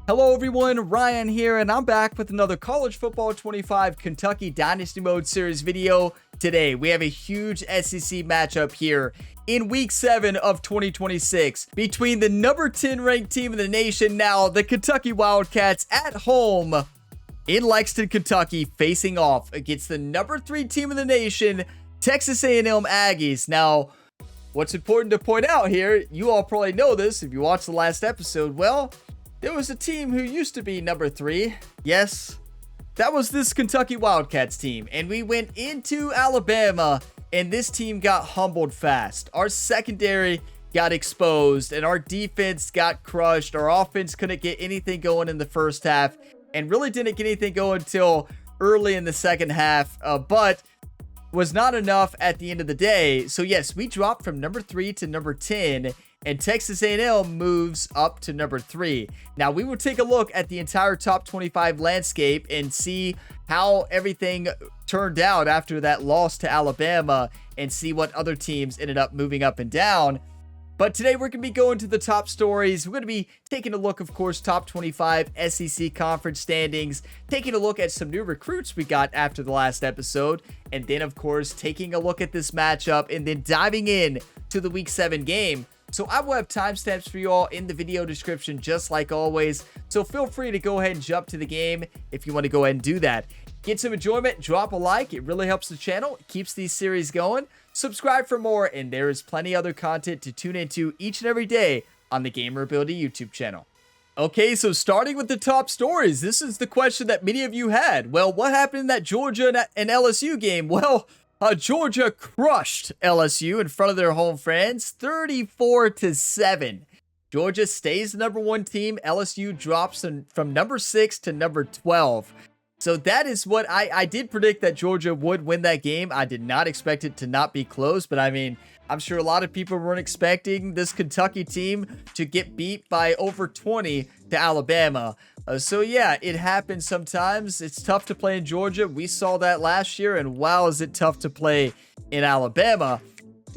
Hello everyone, Ryan here, and I'm back with another College Football 25 Kentucky Dynasty Mode Series video. Today, we have a huge SEC matchup here in Week 7 of 2026 between the number 10 ranked team in the nation now, the Kentucky Wildcats at home in Lexington, Kentucky, facing off against the number 3 team in the nation, Texas A&M Aggies. Now, what's important to point out here, you all probably know this if you watched the last episode, well, there was a team who used to be number 3. Yes, that was this Kentucky Wildcats team. And we went into Alabama, and this team got humbled fast. Our secondary got exposed, and our defense got crushed. Our offense couldn't get anything going in the first half, and really didn't get anything going until early in the second half. But was not enough at the end of the day. So yes, we dropped from number 3 to number 10, and Texas A&M moves up to number 3. Now, we will take a look at the entire top 25 landscape and see how everything turned out after that loss to Alabama and see what other teams ended up moving up and down. But today we're going to be going to the top stories. We're going to be taking a look, of course, top 25 SEC conference standings, taking a look at some new recruits we got after the last episode, and then, of course, taking a look at this matchup and then diving in to the Week 7 game. So I will have timestamps for you all in the video description, just like always. So feel free to go ahead and jump to the game if you want to go ahead and do that. Get some enjoyment, drop a like. It really helps the channel. It keeps these series going. Subscribe for more, and there is plenty other content to tune into each and every day on the Gamer Ability YouTube channel. Okay, so starting with the top stories, this is the question that many of you had. Well, what happened in that Georgia and LSU game? Well, Georgia crushed LSU in front of their home fans, 34-7. Georgia stays the number 1 team. LSU drops from number 6 to number 12. So that is what I did predict, that Georgia would win that game. I did not expect it to not be close, but I mean, I'm sure a lot of people weren't expecting this Kentucky team to get beat by over 20 to Alabama. So yeah, it happens sometimes. It's tough to play in Georgia. We saw that last year, and wow, is it tough to play in Alabama.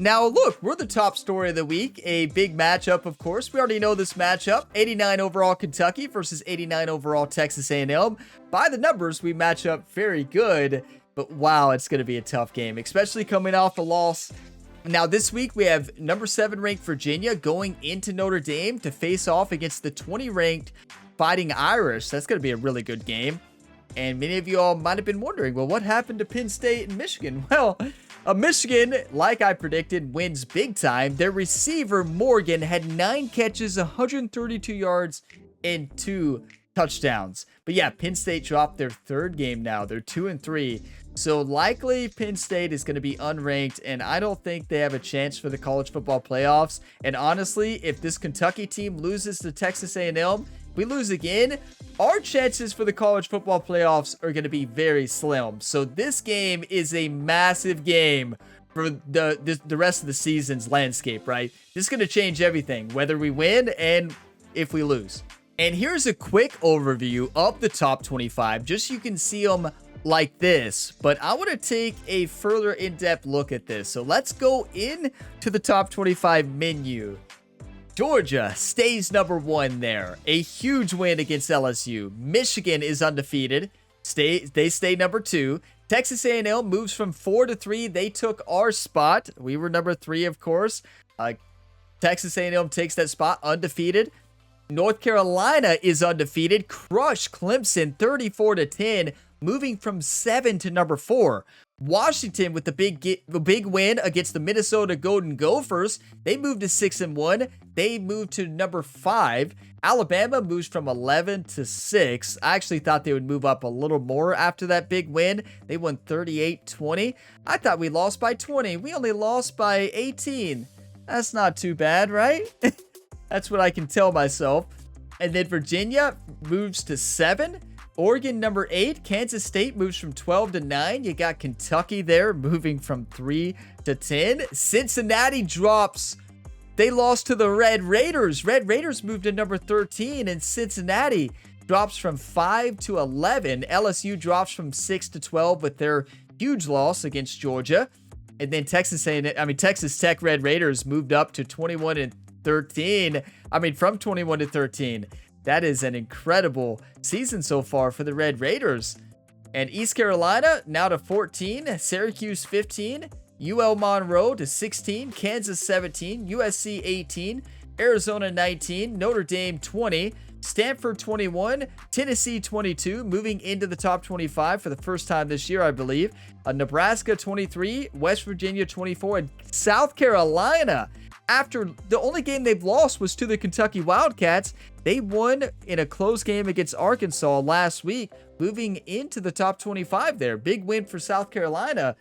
Now, look, we're the top story of the week. A big matchup, of course. We already know this matchup. 89 overall Kentucky versus 89 overall Texas A&M. By the numbers, we match up very good. But wow, it's going to be a tough game, especially coming off a loss. Now, this week, we have number 7 ranked Virginia going into Notre Dame to face off against the 20 ranked Fighting Irish. That's going to be a really good game. And many of you all might have been wondering, well, what happened to Penn State and Michigan? Well, Michigan, like I predicted, wins big time. Their receiver, Morgan, had 9 catches, 132 yards, and 2 touchdowns. But yeah, Penn State dropped their 3rd game now. They're 2-3. So likely Penn State is going to be unranked, and I don't think they have a chance for the college football playoffs. And honestly, if this Kentucky team loses to Texas A&M, we lose again, our chances for the college football playoffs are going to be very slim. So this game is a massive game for the rest of the season's landscape, right? This is going to change everything, whether we win and if we lose. And here's a quick overview of the top 25, just so you can see them like this. But I want to take a further in-depth look at this. So let's go into the top 25 menu. Georgia stays number 1 there. A huge win against LSU. Michigan is undefeated. They stay number 2. Texas A&M moves from 4 to 3. They took our spot. We were number 3, of course. Texas A&M takes that spot undefeated. North Carolina is undefeated. Crush Clemson 34-10, moving from 7 to number 4. Washington with the big win against the Minnesota Golden Gophers. They moved to 6-1. They moved to number 5. Alabama moves from 11 to 6. I actually thought they would move up a little more after that big win. They won 38-20. I thought we lost by 20. We only lost by 18. That's not too bad, right? That's what I can tell myself. And then Virginia moves to 7. Oregon number 8. Kansas State moves from 12 to 9. You got Kentucky there moving from 3 to 10. Cincinnati drops. They lost to the Red Raiders. Red Raiders moved to number 13, and Cincinnati drops from 5 to 11. LSU drops from 6 to 12 with their huge loss against Georgia. And then Texas Tech Red Raiders moved up to 21 and 13. From 21 to 13. That is an incredible season so far for the Red Raiders. And East Carolina now to 14, Syracuse 15, UL Monroe to 16, Kansas 17, USC 18, Arizona 19, Notre Dame 20, Stanford 21, Tennessee 22, moving into the top 25 for the first time this year, I believe. Nebraska 23, West Virginia 24, and South Carolina, after the only game they've lost was to the Kentucky Wildcats, they won in a close game against Arkansas last week, moving into the top 25 there. Big win for South Carolina.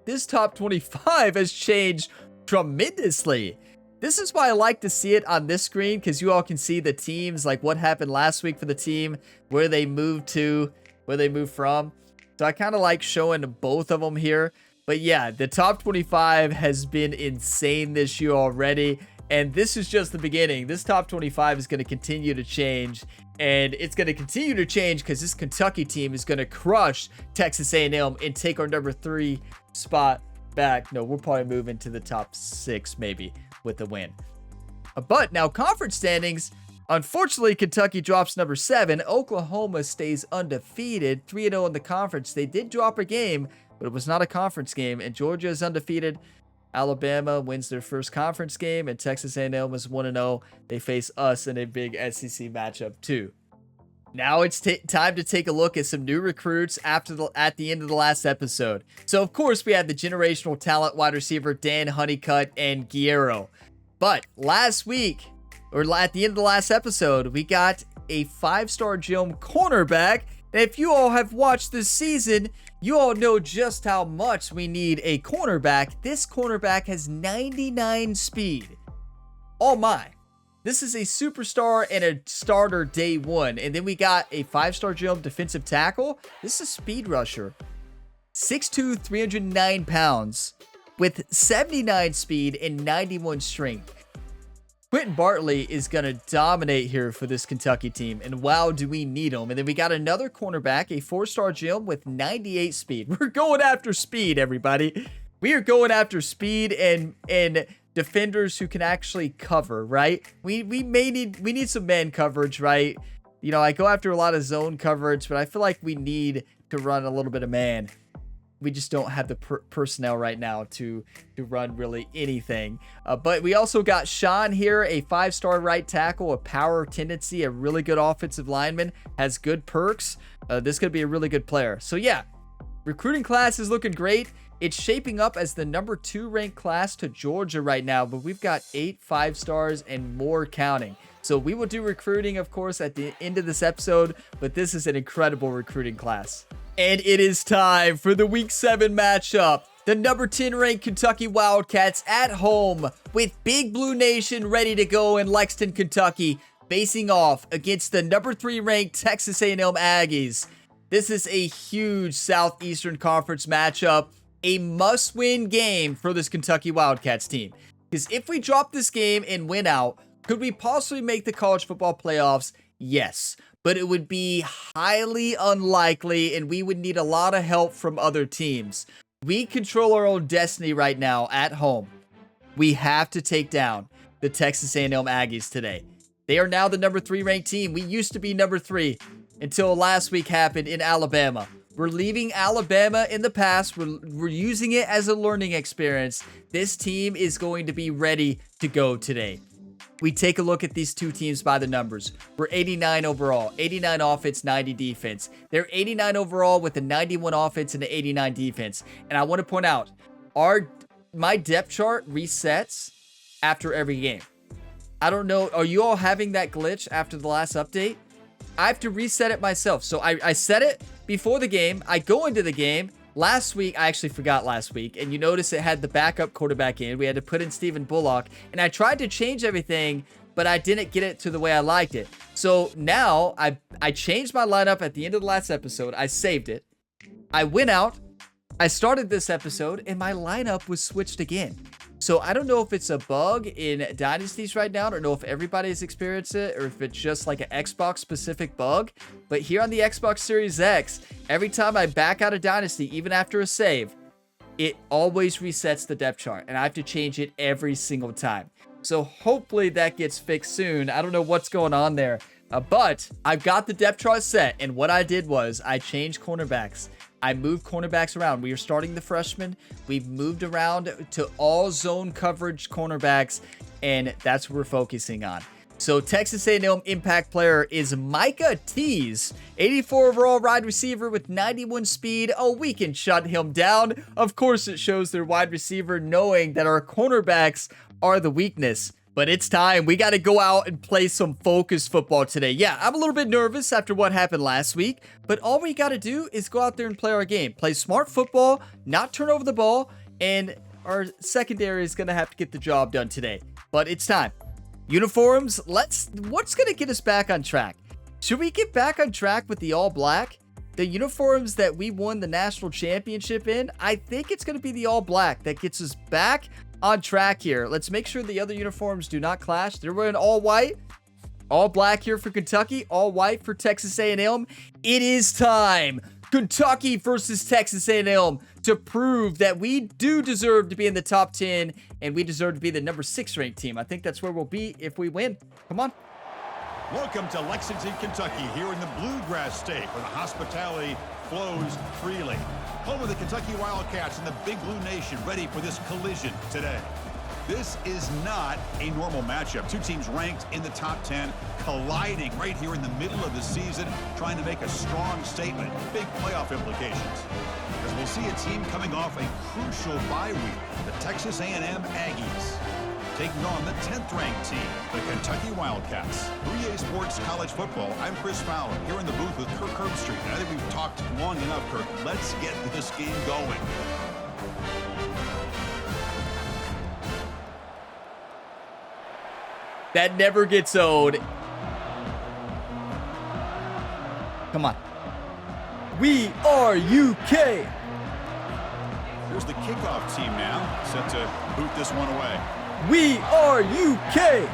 This top 25 has changed tremendously. This is why I like to see it on this screen, because you all can see the teams, like what happened last week for the team, where they moved to, where they moved from. So I kind of like showing both of them here. But yeah, the top 25 has been insane this year already. And this is just the beginning. This top 25 is going to continue to change. And it's going to continue to change because this Kentucky team is going to crush Texas A&M and take our number 3 spot back. No, we'll probably move into the top 6 maybe with the win. But now conference standings. Unfortunately, Kentucky drops number 7. Oklahoma stays undefeated, 3-0 in the conference. They did drop a game, but it was not a conference game. And Georgia is undefeated. Alabama wins their first conference game, and Texas A&M is 1-0. They face us in a big SEC matchup too. Now it's time to take a look at some new recruits at the end of the last episode. So of course we had the generational talent wide receiver Dan Honeycutt and Guerrero. But last week, or at the end of the last episode, we got a 5-star gem cornerback. And if you all have watched this season, you all know just how much we need a cornerback. This cornerback has 99 speed. Oh my. This is a superstar and a starter day 1. And then we got a 5-star gem defensive tackle. This is a speed rusher. 6'2", 309 pounds with 79 speed and 91 strength. Quentin Bartley is going to dominate here for this Kentucky team, and wow, do we need him. And then we got another cornerback, a 4-star gem with 98 speed. We're going after speed, everybody. We are going after speed and defenders who can actually cover, right? We need some man coverage, right? You know, I go after a lot of zone coverage, but I feel like we need to run a little bit of man. We just don't have the personnel right now to run really anything. But we also got Sean here, a 5-star right tackle, a power tendency, a really good offensive lineman, has good perks. This could be a really good player. So yeah, recruiting class is looking great. It's shaping up as the number 2 ranked class to Georgia right now, but we've got 8 5-stars and more counting. So we will do recruiting, of course, at the end of this episode, but this is an incredible recruiting class. And it is time for the Week 7 matchup. The number 10 ranked Kentucky Wildcats at home with Big Blue Nation ready to go in Lexington, Kentucky, facing off against the number 3 ranked Texas A&M Aggies. This is a huge Southeastern Conference matchup, a must-win game for this Kentucky Wildcats team. Because if we drop this game and win out, could we possibly make the college football playoffs? Yes. But it would be highly unlikely, and we would need a lot of help from other teams. We control our own destiny right now at home. We have to take down the Texas A&M Aggies today. They are now the number 3 ranked team. We used to be number 3 until last week happened in Alabama. We're leaving Alabama in the past. We're using it as a learning experience. This team is going to be ready to go today. We take a look at these two teams by the numbers. We're 89 overall, 89 offense, 90 defense. They're 89 overall with a 91 offense and an 89 defense. And I want to point out, my depth chart resets after every game. I don't know, are you all having that glitch after the last update? I have to reset it myself. So I set it before the game. I go into the game. Last week, I actually forgot last week, and you notice it had the backup quarterback in. We had to put in Stephen Bullock, and I tried to change everything, but I didn't get it to the way I liked it. So now, I changed my lineup at the end of the last episode. I saved it. I went out. I started this episode, and my lineup was switched again. So I don't know if it's a bug in Dynasties right now. I don't know if everybody's experienced it or if it's just like an Xbox specific bug. But here on the Xbox Series X, every time I back out of Dynasty, even after a save, it always resets the depth chart. And I have to change it every single time. So hopefully that gets fixed soon. I don't know what's going on there. But I've got the depth chart set, and what I did was I changed cornerbacks. I moved cornerbacks around. We are starting the freshmen. We've moved around to all zone coverage cornerbacks, and that's what we're focusing on. So Texas A&M impact player is Micah Tease, 84 overall wide receiver with 91 speed. Oh, we can shut him down. Of course, it shows their wide receiver knowing that our cornerbacks are the weakness. But it's time. We got to go out and play some focused football today. Yeah, I'm a little bit nervous after what happened last week, but all we got to do is go out there and play our game. Play smart football, not turn over the ball, and our secondary is going to have to get the job done today. But it's time. Uniforms, what's going to get us back on track? Should we get back on track with the all black? The uniforms that we won the national championship in, I think it's going to be the all black that gets us back on track here. Let's make sure the other uniforms do not clash. They're wearing all white, all black here for Kentucky, all white for Texas A&M. It is time. Kentucky versus Texas A&M to prove that we do deserve to be in the top 10 and we deserve to be the number 6 ranked team. I think that's where we'll be if we win. Come on. Welcome to Lexington, Kentucky, here in the Bluegrass State, where the hospitality flows freely. Home of the Kentucky Wildcats and the Big Blue Nation, ready for this collision today. This is not a normal matchup. Two teams ranked in the top 10, colliding right here in the middle of the season, trying to make a strong statement, big playoff implications. As we'll see a team coming off a crucial bye week, the Texas A&M Aggies, taking on the 10th-ranked team, the Kentucky Wildcats. 3A Sports College Football, I'm Chris Fowler, here in the booth with Kirk Herbstreit. I think we've talked long enough, Kirk. Let's get this game going. That never gets old. Come on. We are UK. Here's the kickoff team now, set to boot this one away. We are UK.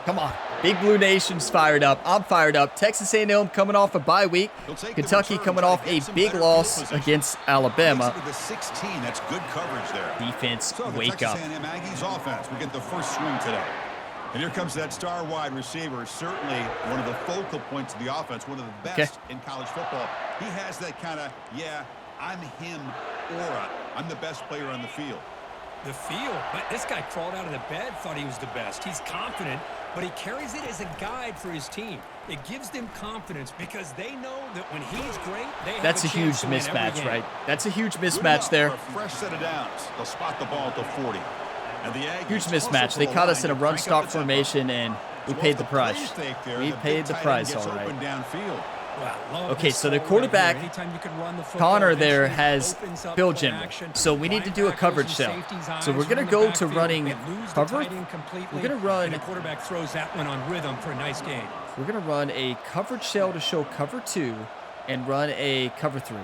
Come on. Big Blue Nation's fired up. I'm fired up. Texas A&M coming off a bye week. Kentucky coming off a big loss against Alabama. The 16, that's good coverage there. Defense, wake Texas up. A&M Aggies offense, we get the first swing today. And here comes that star wide receiver, certainly one of the focal points of the offense, one of the best in college football. He has that kind of, yeah, I'm him aura. I'm the best player on the field. The field? But this guy crawled out of the bed, thought he was the best. He's confident, but he carries it as a guide for his team. It gives them confidence because they know that when he's great, they have That's a huge chance to win every mismatch, game. right? That's a huge mismatch there. For a fresh set of downs. They'll spot the ball at the 40. And the Aggies Huge mismatch. They caught us in a run-stop formation, and we paid the price. We paid the price, all right. Okay, so the quarterback, Connor there, has Phil General. So we need to do a coverage shell. So we're going to go to running cover. We're going to run. The quarterback throws that one on rhythm for a nice gain. We're going to run a coverage shell to show cover 2 and run a cover 3.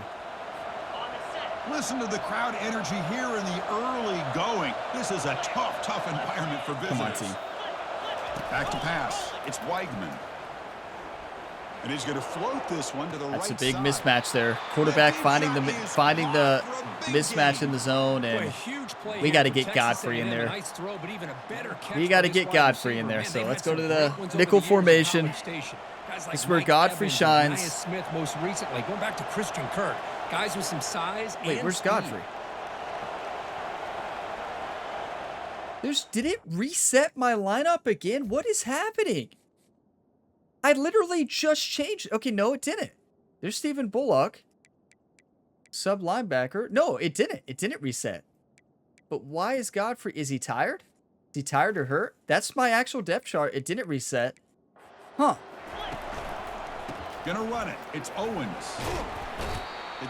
Listen to the crowd energy here in the early going. This is a tough environment for visitors. Come on, team. Back to pass. It's Weigman. And he's going to float this one to the right side. That's a big mismatch there. Quarterback finding the mismatch in the zone, and we got to get Godfrey in there. We got to get Godfrey in there. So let's go to the nickel formation. This is where Godfrey shines. Smith most recently, going back to Christian Kirk. Guys with some size. Wait, where's Godfrey? Did it reset my lineup again? What is happening? I literally just changed. Okay, no, it didn't. There's Stephen Bullock. Sub linebacker. No, it didn't. It didn't reset. But why is Godfrey? Is he tired? Is he tired or hurt? That's my actual depth chart. It didn't reset. Huh. Gonna run it. It's Owens.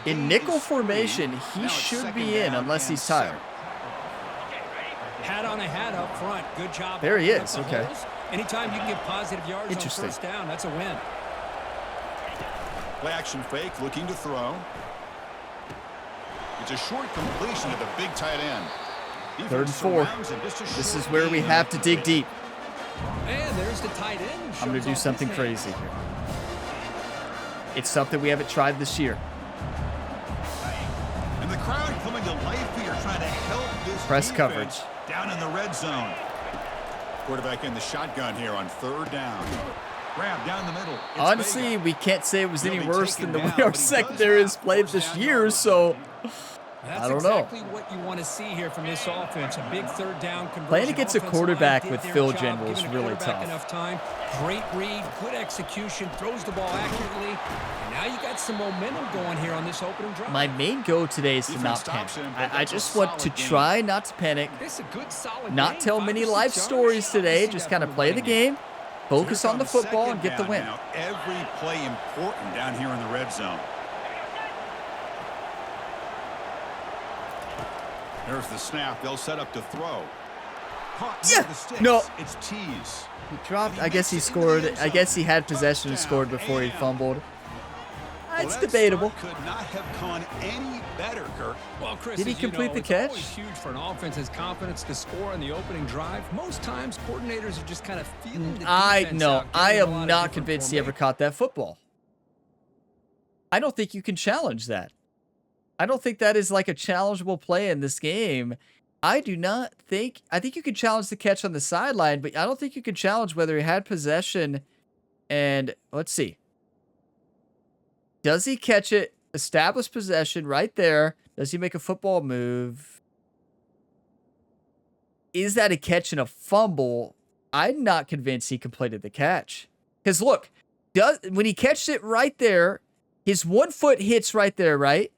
In nickel formation, he should be in unless he's tired. Hat on a hat up front. Good job. There he is. Okay. Anytime you can get positive yards on Interesting. first down, that's a win. Play action fake, looking to throw. It's a short completion to the big tight end. 3rd and 4. This is where we have to dig deep. And there's the tight end. I'm going to do something crazy here. It's something we haven't tried this year. And the crowd coming to life here, trying to help this Press defense coverage. down in the red zone. Quarterback in the shotgun here on 3rd down. Grab down the middle. It's Honestly, Vega. we can't say it was any He'll be worse than the taken way down, our but he does secondary has have played first this down year, yardage. so That's I don't know. exactly what you want to see here from this offense. A big 3rd down conversion. Playing against a Offensive quarterback line with did their Phil job, General is giving the really quarterback tough. Enough time. Great read, good execution, throws the ball accurately. And now you got some momentum going here on this opening drive. my main goal today is to Defense not panic. stops him, but I that's a just want to solid game. try not to panic, This is a good, solid not game. tell 5 many or 6 life yards. stories Love to today, see just that kind from of a play the running game, focus Here's on the football, and get the second win. down. Now, every play important down here in the red zone. There's the snap. They'll set up to throw. Caught near Yeah, the sticks. no. It's Tease. He dropped. I guess he scored. I guess he had possession and scored before he fumbled. Well, It's that debatable. start could not have gone any better, Kirk. Well, Chris, Did he as you complete know, the it's catch? always huge for an offense's confidence to score on the opening drive. Most times, coordinators are just kind of feeling the defense I out, know. I getting a lot am of not different convinced he ever formations. caught that football. I don't think you can challenge that. I don't think that is like a challengeable play in this game. I do not think. I think you can challenge the catch on the sideline, but I don't think you can challenge whether he had possession. And let's see. Does he catch it? Establish possession right there. Does he make a football move? Is that a catch and a fumble? I'm not convinced he completed the catch. Because look, when he catches it right there, his 1 foot hits right there, right?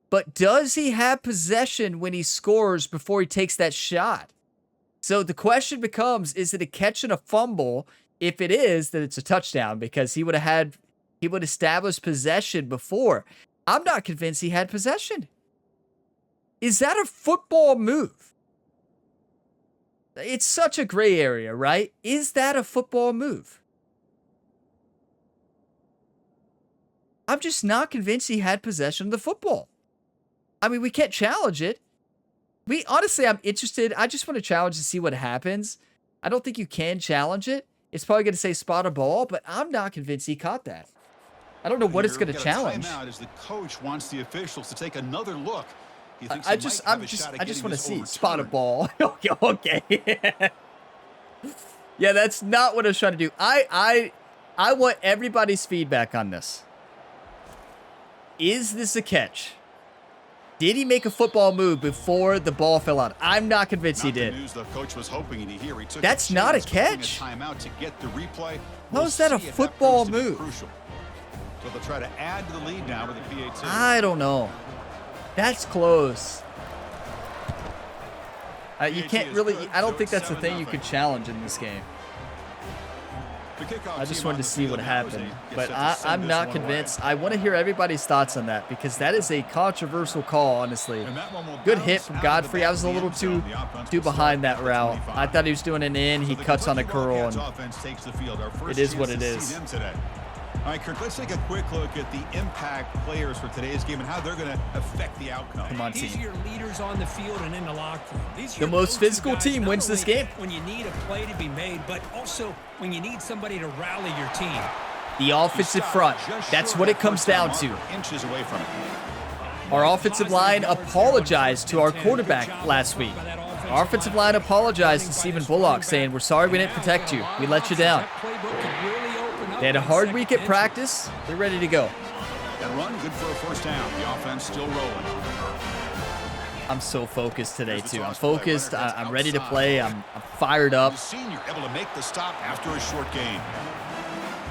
But does he have possession when he scores before he takes that shot? So the question becomes, is it a catch and a fumble? If it is, then it's a touchdown because he would establish possession before. I'm not convinced he had possession. Is that a football move? It's such a gray area, right? Is that a football move? I'm just not convinced he had possession of the football. I mean, we can't challenge it. Honestly, I'm interested. I just want to challenge to see what happens. I don't think you can challenge it. It's probably going to say spot a ball, but I'm not convinced he caught that. I don't know what it's going to challenge. As the coach wants the officials to take another look. He thinks I he just might have a shot at want to getting this see spot a overturned. ball. Okay. Yeah, that's not what I was trying to do. I want everybody's feedback on this. Is this a catch? Did he make a football move before the ball fell out? I'm not convinced he Not the did. news the coach was hoping to hear. He took That's a not a chance, calling catch. timeout to get the replay. How is that a see if football proves to be move? Crucial. So they'll try to add to the lead now with the PAT. I don't know. That's close. You can't really. I don't think that's the thing you could challenge in this game. The kickoff I just team wanted on to the see what field now as happened, they get but set to send I'm this not one away. convinced. I want to hear everybody's thoughts on that because that is a controversial call, honestly. And that one will Good bounce hit from out of the Godfrey. back I was a of the little end zone. too The offense too will start behind that at the route. 25. I thought he was doing an in. He So the cuts on a Kentucky curl, Wildcats and offense takes the field. Our first it is chance what it to is. see them today. All right, Kirk, let's take a quick look at the impact players for today's game and how they're going to affect the outcome. Come on, These are team. your leaders on the field and in the locker room. These are The your most go-to physical guys, team not wins this only game. when you need a play to be made, but also when you need somebody to rally your team. The offensive front. That's what it comes down to. Inches away from it. Our offensive line apologized to our quarterback last week. Our offensive line apologized to Stephen Bullock, saying, "We're sorry we didn't protect you. We let you down." They had a hard week at practice. They're ready to go. That run, good for a first down. The offense still rolling. I'm so focused today, too. I'm focused. I'm ready to play. I'm fired up. The senior able to make the stop after a short gain.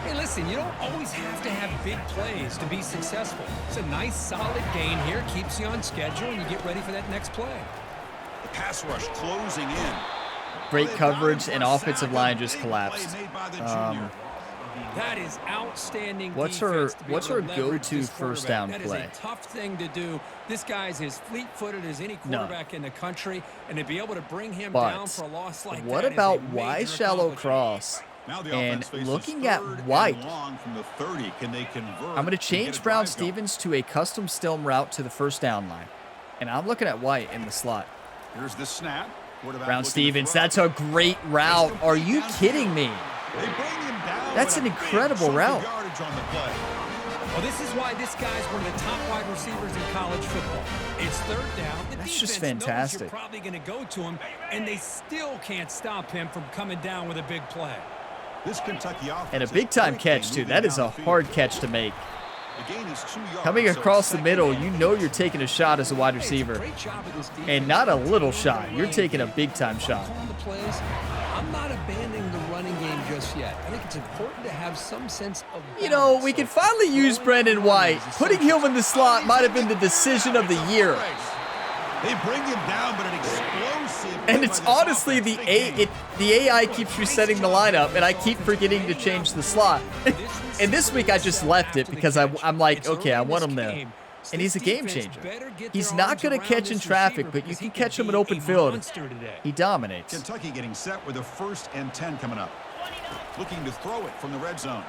Hey, listen, you don't always have to have big plays to be successful. It's a nice, solid gain here. Keeps you on schedule, and you get ready for that next play. The pass rush closing in. Great coverage, and offensive line just collapsed. That is outstanding. What's defense her- to be what's able her to leverage go-to this first quarterback. down That play? is a tough thing to do. This guy's as fleet-footed as any No. quarterback in the country, and to be able to bring him But down for a loss like what that about is a why major shallow accomplishment. cross? Now the And offense faces looking at third and White, long from the 30. Can they convert I'm going to and change get a Brown drive going? Stevens to a custom stem route to the first down line. And I'm looking at White in the slot. Here's the snap. Quarterback Brown looking to Stevens, throw. that's a great route. Are you kidding me? They bring him down That's with an a big incredible chunk of route. yardage on the play. Well, this is why this guy's one of the top wide receivers in college football. It's third down. The That's just defense knows fantastic. you're probably going to go to him, and they still can't stop him from coming down with a big play. This Kentucky offense And a big-time catch, too. That is a hard catch to make. The gain is 2 yards, Coming so across the second middle, and you know you're taking a shot as a wide receiver. Great job of this defense. And not a little shot. You're taking a big-time shot. Calling the plays. I'm not abandoning the running game just yet. I think it's important to have some sense of You know, balance. we can So finally use Brandon White. Putting him in the slot might have been the decision of the year. They bring him down, but an explosive. And it's honestly the AI keeps resetting the lineup, and I keep forgetting to change the slot. And this week I just left it because I'm like, okay, I want him there. And he's a game changer. He's not going to catch in traffic, but you can catch him in open field. He dominates. Kentucky getting set with a 1st and 10 coming up. Looking to throw it from the red zone.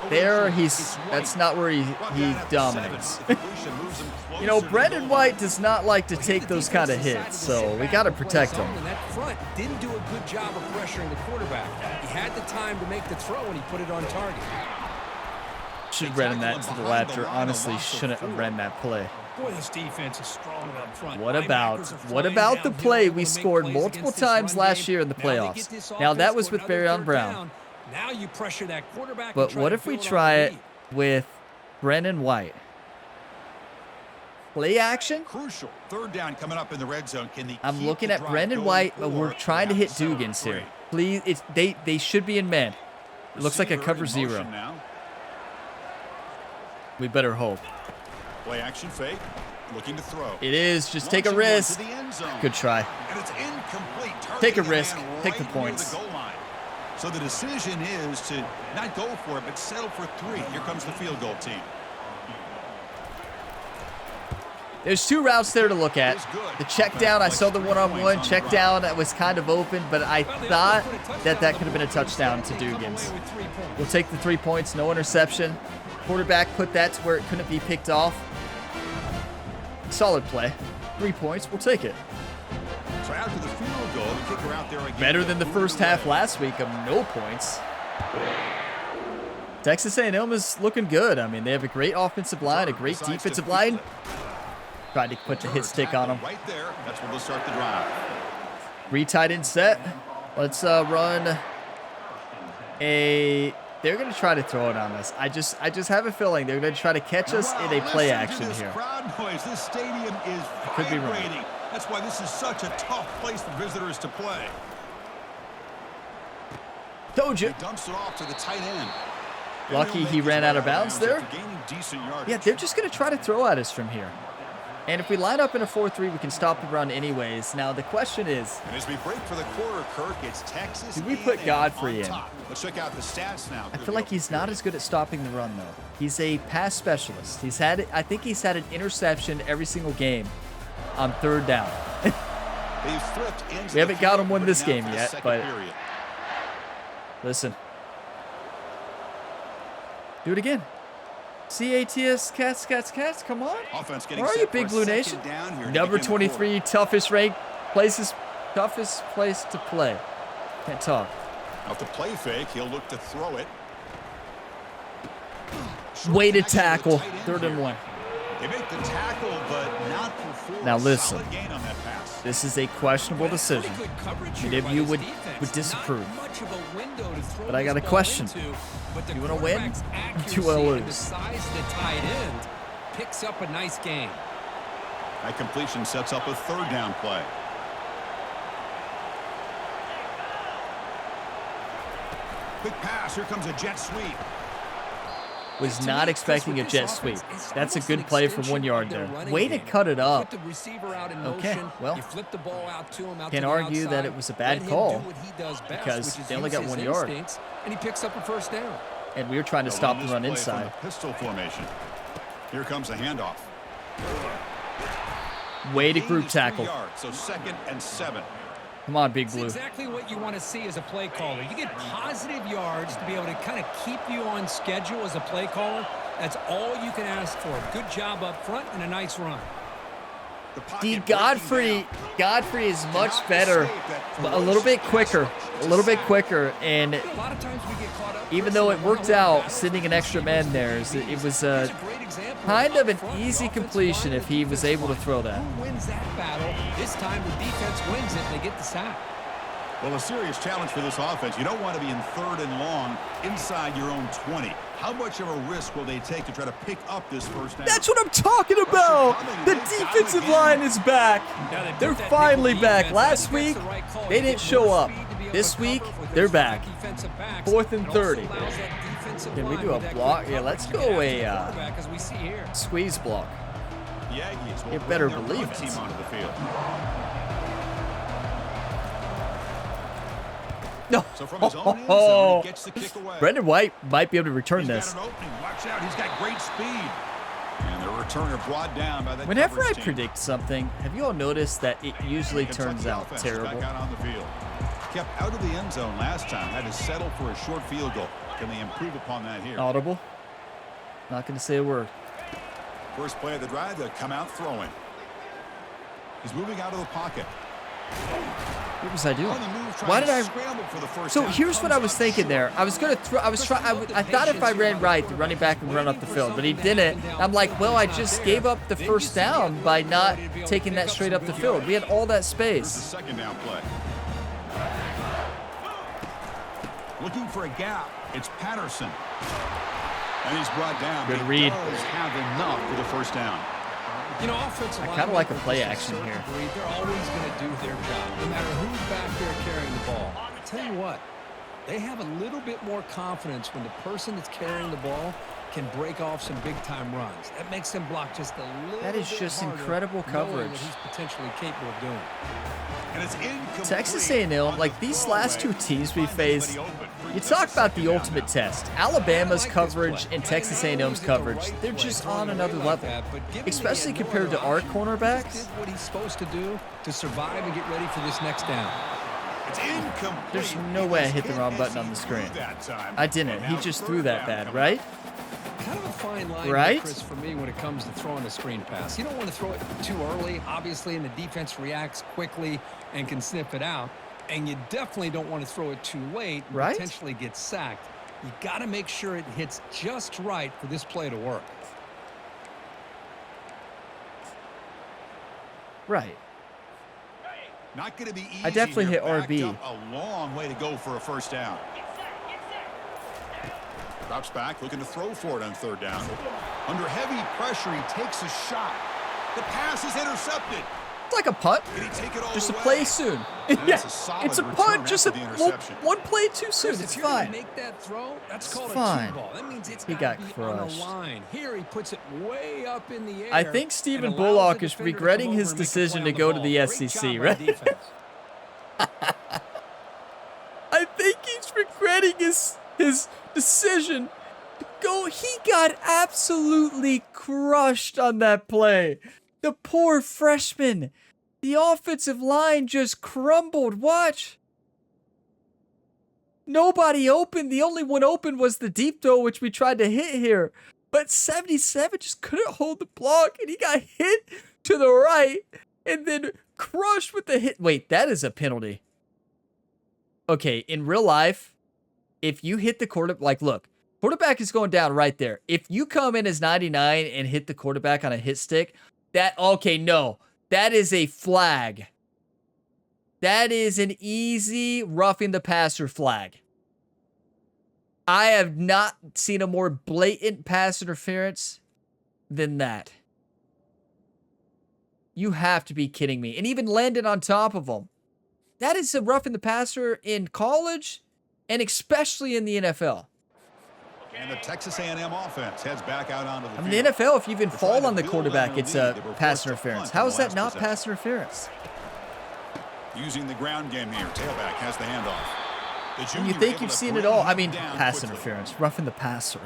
There, that's not where he dominates. You know, Brandon White does not like to take those kind of hits, so we got to protect him. And that front didn't do a good job of pressuring the quarterback. He had the time to make the throw, and he put it on target. Should have ran that to the left, or honestly shouldn't have ran that play. Boy, this defense is strong up front. What about the play we scored multiple times last year in the playoffs? Now that was with Baryon Brown. Now you pressure that quarterback. But what if we try it with Brandon White? Play action? Crucial 3rd down coming up in the red zone. Can they I'm keep looking the at drive Brandon going, White, but we're or trying to they hit have settle for Dugans here. 3? Please, they should be in man. It looks like a cover Receiver in 0. motion now. We better hope. Play action fake. Looking to throw. It is. Just take a Launching one to risk. the end zone. Good try. And it's incomplete. Take a Targeting the risk. man Take the right near points. goal line. So the decision is to not go for it, but settle for 3. Here comes the field goal team. There's 2 routes there to look at. The check down, I saw the one-on-one. Check down that was kind of open, but I thought that could have been a touchdown to Dugans. We'll take the 3 points, no interception. Quarterback put that to where it couldn't be picked off. Solid play. 3 points, we'll take it. So after the field goal, the kicker out there again. Better than the first half last week of no points. Texas A&M is looking good. I mean, they have a great offensive line, a great defensive line. Tried to put the hit stick on them. Right there. That's where they'll start the drive. 3 tight end set. Let's run a... They're going to try to throw it on us. I just have a feeling they're going to try to catch us in a play action here. Crowd noise. This stadium is Could be wrong. vibrating. That's why this is such a tough place for visitors to play. Told you. He dumps it off to the tight end. Lucky he ran out of bounds there. Gaining decent yardage. Yeah, they're just going to try to throw at us from here. And if we line up in a 4-3, we can stop the run anyways. Now, the question is, And as we break for the quarter, Kirk, it's Texas. do we put A&M Godfrey on in? top. Let's check out the stats now. I feel like he's not as good at stopping the run, though. He's a pass specialist. I think he's had an interception every single game on 3rd down. They've slipped into We haven't the got field, him win put it this down game for the yet, second but period. listen. Do it again. CATS, cats, come on. Offense getting Where are set you, for Big a Blue second Nation? down here to Number begin the quarter. 23, toughest place to play. Can't talk. Off the play fake, he'll look to throw it. Weighted Tackle tackle, to the tight end 3rd and here. 1. They make the tackle, but not for 4. Now listen. Solid gain on that pass. This is a questionable decision. Many of you would disapprove. But I got a question. Do you want to win? Or do you want to lose? Size of the tight end picks up a nice game. That completion sets up a 3rd down play. Quick pass. Here comes a jet sweep. Was not expecting a jet sweep. That's a good play for 1 yard there. Way to cut it up. Put the receiver out in Okay, motion. well, You flip the ball out to him, out can't to the argue that outside. it was a bad Let him call do what he does best, because which is they only use got his 1 yard. instincts, and he picks up a first down. And we were trying to They'll stop run the this run play from inside. the pistol formation. Here comes the handoff. Way to Gain group is 3 tackle. yards, so 2nd and 7. Come on, Big It's Blue. exactly what you want to see as a play caller. You get positive yards to be able to kind of keep you on schedule as a play caller. That's all you can ask for. Good job up front and a nice run. Godfrey is much better, but a little bit quicker, and A lot of times we get caught up. even though it worked out sending an extra man there, it was a kind of an easy completion if he was able to throw that. Who wins that battle? This time the defense wins it and they get the sack. Well, a serious challenge for this offense. You don't want to be in 3rd and long inside your own 20. How much of a risk will they take to try to pick up this first down? That's what I'm talking about. The defensive line is back. They're finally back. Last week, they didn't show up. This week, they're back. 4th and 30. Can we do a block? Yeah, let's go a squeeze block. The Aggies will You bring better their believe run it. team onto the field. No. So from his own end zone, he gets the kick away. Brendan White might be able to return He's this. got an opening. Watch out. He's got great speed. And the returner brought down by that Whenever I coverage team. predict something, have you all noticed that it usually Kentucky turns out offense is terrible? Back out on the field. Kept out of the end zone last time. Had to settle for a short field goal. Can they improve upon that here? Audible. Not going to say a word. First play of the drive, they'll come out throwing. He's moving out of the pocket. What was I doing? On the move, trying Why did to I? scramble for the first So down. here's what I was Comes up thinking short. there. I was gonna throw. I thought if I ran right, the running back would run up the field, but he didn't. I'm like, well, I just gave up the first down by not taking that straight up the field. We had all that Here's the space. second down play. Looking for a gap. It's Patterson. And he's brought down. Good He read. does have enough for the first down. You know, offensive I kinda linemen, like a to play a action certain here. degree, they're always going to do their job, no matter who's back there carrying the ball. I tell you what, they have a little bit more confidence when the person that's carrying the ball can break off some big-time runs. That makes them block just a little That is bit just harder, incredible knowing coverage. that he's potentially capable of doing. And it's incomplete. Texas A&M, like these last two teams we face, you talk about the ultimate test. Alabama's coverage and Texas A&M's coverage, they're just on another level, especially compared to our cornerbacks. Did what he's supposed to do to survive and get ready for this next down. It's incomplete. There's no way I hit the wrong button on the screen. I didn't. He just threw that bad, right? Kind of a fine line, Right? Chris, for me when it comes to throwing a screen pass. You don't want to throw it too early, obviously, and the defense reacts quickly and can sniff it out. And you definitely don't want to throw it too late and Right? potentially get sacked. You got to make sure it hits just right for this play to work. Right. Not going to be easy. I definitely here. hit RB. Backed up a long way to go for a first down. Drops back, looking to throw for it on 3rd down. Under heavy pressure, he takes a shot. The pass is intercepted. It's like a punt. Did he take it all Just the a way? play soon. And Yeah, that's a solid it's a return punt. Just after the one interception. play too soon. Chris, It's if you're gonna fine. make that throw, that's It's called fine. a two ball. That means it's He gotta got be on crushed. the line. Here he puts it way up in the air. I think and Stephen allows Bullock the is defender to regretting come over his and make a decision play to on go to ball. the Great SEC, job by right? defense. I think he's regretting his decision to go. He got absolutely crushed on that play. The poor freshman. The offensive line just crumbled. Watch. Nobody open. The only one open was the deep throw, which we tried to hit here. But 77 just couldn't hold the block, and he got hit to the right and then crushed with the hit. Wait, that is a penalty. Okay, in real life, if you hit the quarterback, like, look, quarterback is going down right there. If you come in as 99 and hit the quarterback on a hit stick, no, that is a flag. That is an easy roughing the passer flag. I have not seen a more blatant pass interference than that. You have to be kidding me. And even landed on top of him. That is a roughing the passer in college and especially in the NFL. And the Texas A&M offense heads back out onto the I mean, field. the NFL, if you even They're fall trying on to the build on quarterback, their it's lead. a They were pass forced to interference. punt How in is the that not last pass interference? Using the ground game here. Tailback has the handoff. The And you junior think able you've to seen it bring all. him I mean, down pass quickly. interference, roughing the passer.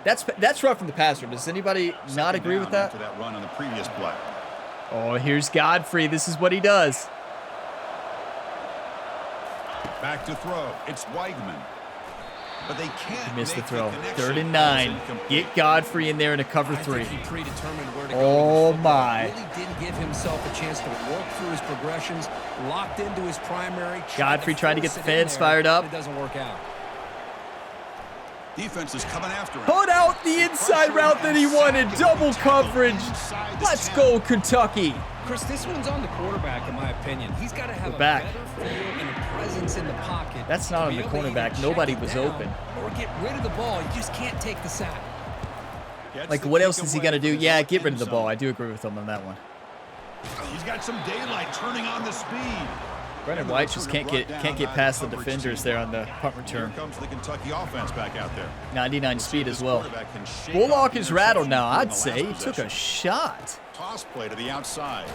That's roughing the passer. Does anybody not Second agree with down that? after that run on the previous play. Oh, here's Godfrey. This is what he does. Back to throw. It's Weigman. but they can't. He missed the make throw. connection. 3rd and 9. Incomplete. Get Godfrey in there in a cover 3. He predetermined where to go Oh with his football. my. Really didn't give himself a chance to work through his progressions, locked into his primary. Godfrey trying to get force the it in fans there, fired up. but It doesn't work out. Defense is coming after him. Put out the inside route that he wanted. Double coverage. Let's go, Kentucky. Chris, this one's on the quarterback, in my opinion. He's got to have We're a back. better feel and a presence in the pocket. That's not to on be the able to either cornerback. check Nobody it was down open. Or get rid of the ball. You just can't take the sack. Like, what else is he going to do? Yeah, get rid of the ball. I do agree with him on that one. He's got some daylight turning on the speed. Brendan White just can't get past the defenders there on the punt return. Here comes the Kentucky offense back out there. 99 speed as well. Quarterback can shake Bullock off the is rattled interception now, in I'd the say. He last took a possession. shot. Toss play to the outside.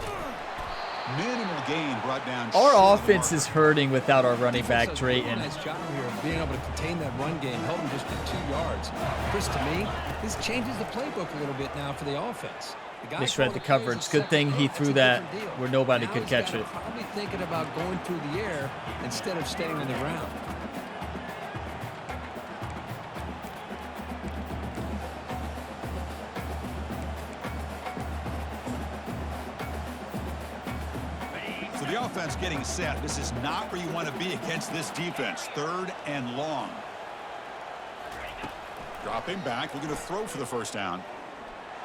Minimal gain brought down. Our short offense marker. is hurting without our running Defense back, does a really Drayton. nice job here of being able to contain that run game, help him just get 2 yards. Chris, to me, this changes the playbook a little bit now for the offense. The guy Misread calling the plays coverage. is Good second thing he look. threw That's a that different deal. where nobody Now could he's catch gotta it. Probably thinking about going through the air instead of staying on the ground. So the offense getting set. This is not where you want to be against this defense. 3rd and long. Dropping back, looking to throw for the first down.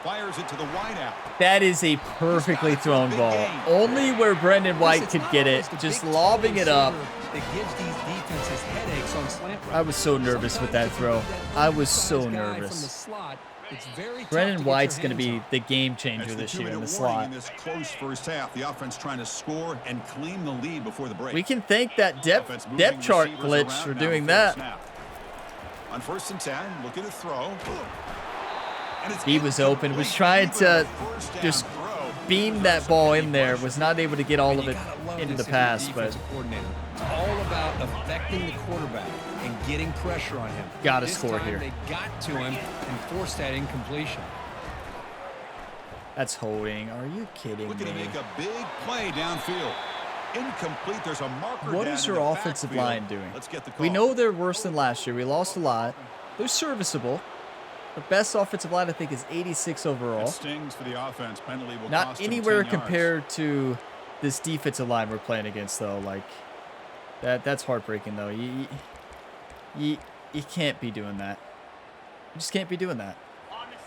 Fires it to the wideout. That is a perfectly thrown ball. Only where Brendan White could get it. Just lobbing it up. That gives these defenses headaches on slant routes. I was so nervous with that throw. I was so nervous. Brendan White's going to be the game changer That's the this year in 2-minute the warning slot. in this close first half. The offense trying to score and claim the lead before the break. We can thank that Offense moving depth chart receivers glitch around for now doing before the that. snap. On 1st and 10, looking to throw. And it's He was open, was trying to just beam that ball in there, was not able to get all of it into the pass, but It's all about affecting the quarterback and getting pressure on him. Gotta This score time here. They got to him and forced that incompletion. that's holding. Are you kidding Looking to me? make a big play downfield. Incomplete. There's a marker What down is in your the offensive backfield. line doing? Let's get the call. We know they're worse than last year. We lost a lot. They're serviceable. The best offensive line, I think, is 86 It overall. stings for the offense. Penalty will Not cost him anywhere 10 yards. compared to this defensive line we're playing against, though. Like, that's heartbreaking, though. You can't be doing that. You just can't be doing that.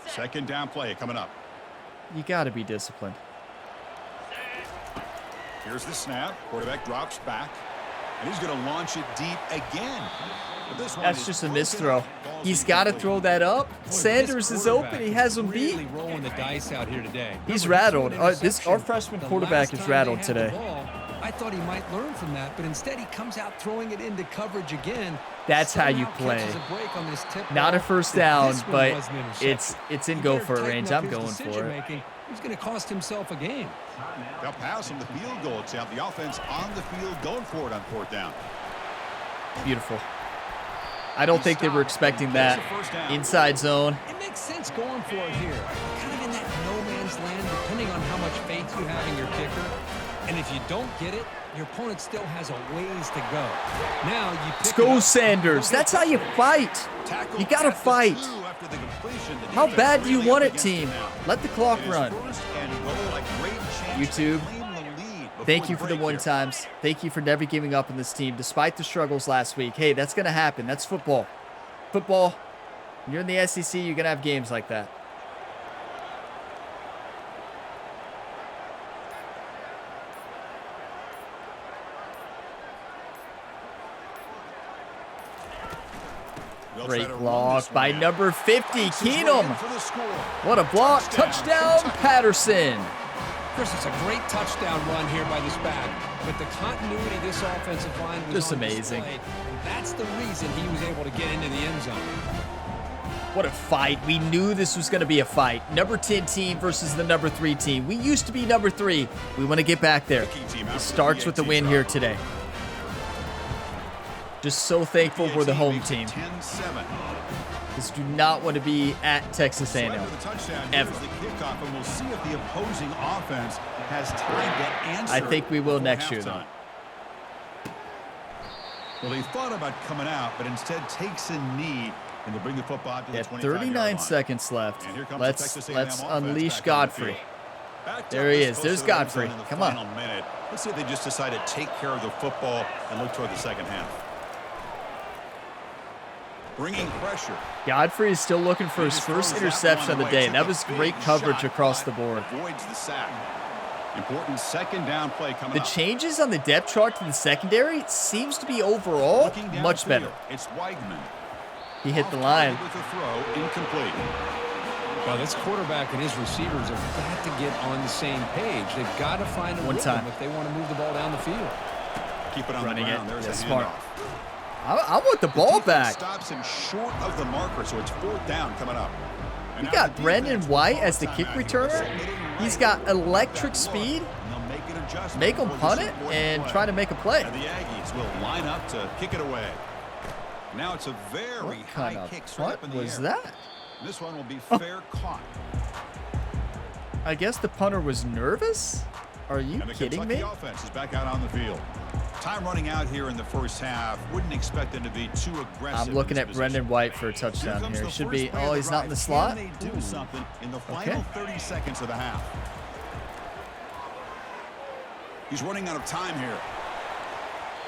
2nd down play coming up. You got to be disciplined. Here's the snap. Quarterback drops back. And he's going to launch it deep again. But this one That's is just a broken misthrow. up. Ball's He's got to incomplete. throw that up. Boy, Sanders this is open. quarterback He has him really beat. rolling the dice out here today. He's Remember, he threw rattled. an Our interception freshman the quarterback last is time rattled they had the today. ball. I thought he might learn from that, but instead he comes out throwing it into coverage again. That's how you Somehow play. catches a break on this tip Not ball. a first If down, this one but was an interception, it's in he go better for it tighten range. up I'm his going for it. decision-making. He's going to cost himself a game. They'll pass him the field goal attempt. The offense on the field going for it on 4th down. Beautiful. I don't think they were expecting that. Inside zone. It makes sense going for it here. Kind of in that no man's land, depending on how much faith you have in your kicker. And if you don't get it, your opponent still has a ways to go. Now you pick Let's it go, up. Sanders. That's how you fight. Tackled You got to at the fight. 2 after the completion. The How defense bad do you really want up it, against team? now. Let the clock It is run. 1st and goal, a great chance to YouTube, claim the lead before Thank you for the break one here. times. Thank you for never giving up on this team, despite the struggles last week. Hey, that's going to happen. That's football. Football, when you're in the SEC, you're going to have games like that. They'll Great try to run block this by one out. number 50, Bounces right in Keenum. for the score. What a block. Touchdown, Patterson. Chris, it's a great touchdown run here by this back. But the continuity of this offensive line was Just on amazing. display, and that's the reason he was able to get into the end zone. What a fight. We knew this was going to be a fight. Number 10 team versus the number 3 team. We used to be number 3. We want to get back there. It starts with the win here today. Just so thankful we're the home team. 10-7. Just do not want to be at Texas A&M. Right with the touchdown, Ever. here's the kickoff, and we'll see if the opposing offense has time to answer. I think we will before next year, though. halftime. Well, he thought about coming out, but instead takes a knee, and they bring the football out to the 25-yard 39 line. seconds left. And here comes the Let's Texas A&M offense unleash back on the Godfrey. field. Backed There up he this is. close There's to the red Godfrey. zone in the Come on. final minute. Let's see if they just decide to take care of the football and look toward the second half. Bringing pressure. Godfrey is still looking for his first interception of the day. That was great coverage across the board. Avoids the sack. Important second down play coming The up. changes on the depth chart to the secondary seems to be overall Looking much downfield, better. It's Weigman. He hit the Off line. target with a throw, incomplete. Well, this quarterback and his receivers have got to get on the same page. They've got to find a One rhythm time. if they want to move the ball down the field. Keep it on Running the it. ground. There's Yeah, a smart. handoff. I want the The ball defense back. stops him short of the marker, so it's fourth down coming up. And We now got the Brendan defense White will as the call kick timeout here. returner. Submitting He's right got electric back speed. look, and they'll make an adjustment Make him for this punt it important and play. try to make a play. And the Aggies will line up to kick it away. Now it's a very What high kind of kick straight punt up in the was air. that? This one will be fair caught. I guess the punter was nervous? Are you And the kidding Kentucky me? offense is back out on the field. Time running out here in the first half. Wouldn't expect them to be too aggressive. I'm looking in at this Brendan position. White for a Here touchdown comes here. the Should first be. play of Oh, the he's not in the drive. slot? Can they do something in the final Okay. 30 seconds of the half? He's running out of time here.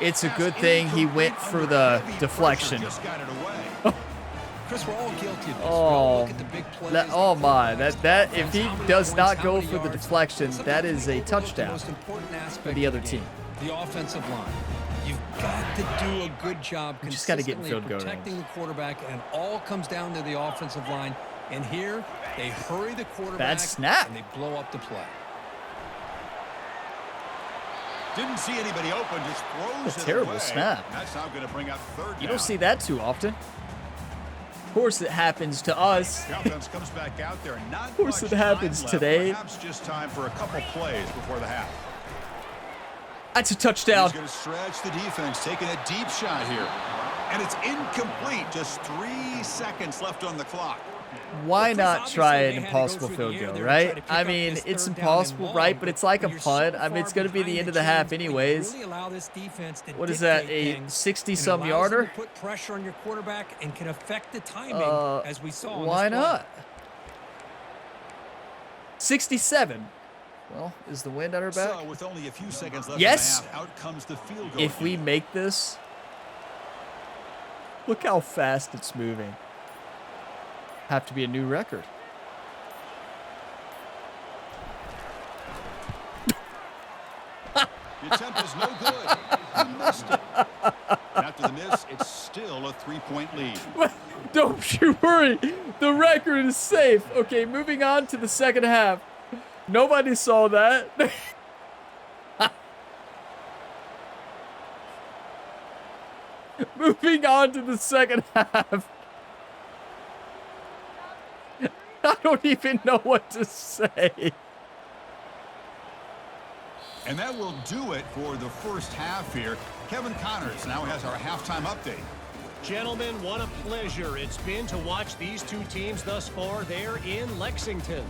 It's a good thing he went for the Heavy deflection. pressure, just got it away. Chris, we're all guilty of this. Oh, Look at the big plays, that, the oh my, offense, that if he how many does points, not how go many for the yards. deflection, Sometimes that is we a overlook the touchdown most important aspect for the of other game, team. the offensive line. You've got to do a good job You just gotta get in consistently field goal protecting range. the quarterback, and it all comes down to the offensive line. And here, they hurry the quarterback Bad snap. and they blow up the play. Didn't see anybody open, just throws A it terrible away. snap. That's now going to bring up third down. You don't see that too often. Of course it happens to us. The offense comes back out there. Not Of course much it happens time left. today. Perhaps just time for a couple plays before the half. That's a touchdown. He's going to stretch the defense, taking a deep shot here. And it's incomplete. Just 3 seconds left on the clock. Why Chris, not try obviously an they had to go impossible through field the air goal, there and try right? to pick I up mean, this it's third down and impossible, long, right? But it's like a when you're punt. so I mean, it's far going to be the behind end of the the half chains, anyways. really allow this defense to What is that, dictate a things, 60-some and allows them yarder? to put pressure on your quarterback and can affect the timing, as we saw. Why on this not? 67. Well, is the wind at our back? So with only a few seconds left Yes! in the half, out comes the field goal. If we unit. make this, look how fast it's moving. Have to be a new record. The attempt is no good. He missed it. And after the miss, it's still a 3-point lead. Don't you worry. The record is safe. Okay, moving on to the second half. Nobody saw that. Moving on to the second half. I don't even know what to say. And that will do it for the first half here. Kevin Connors now has our halftime update. Gentlemen, what a pleasure it's been to watch these two teams thus far there in Lexington.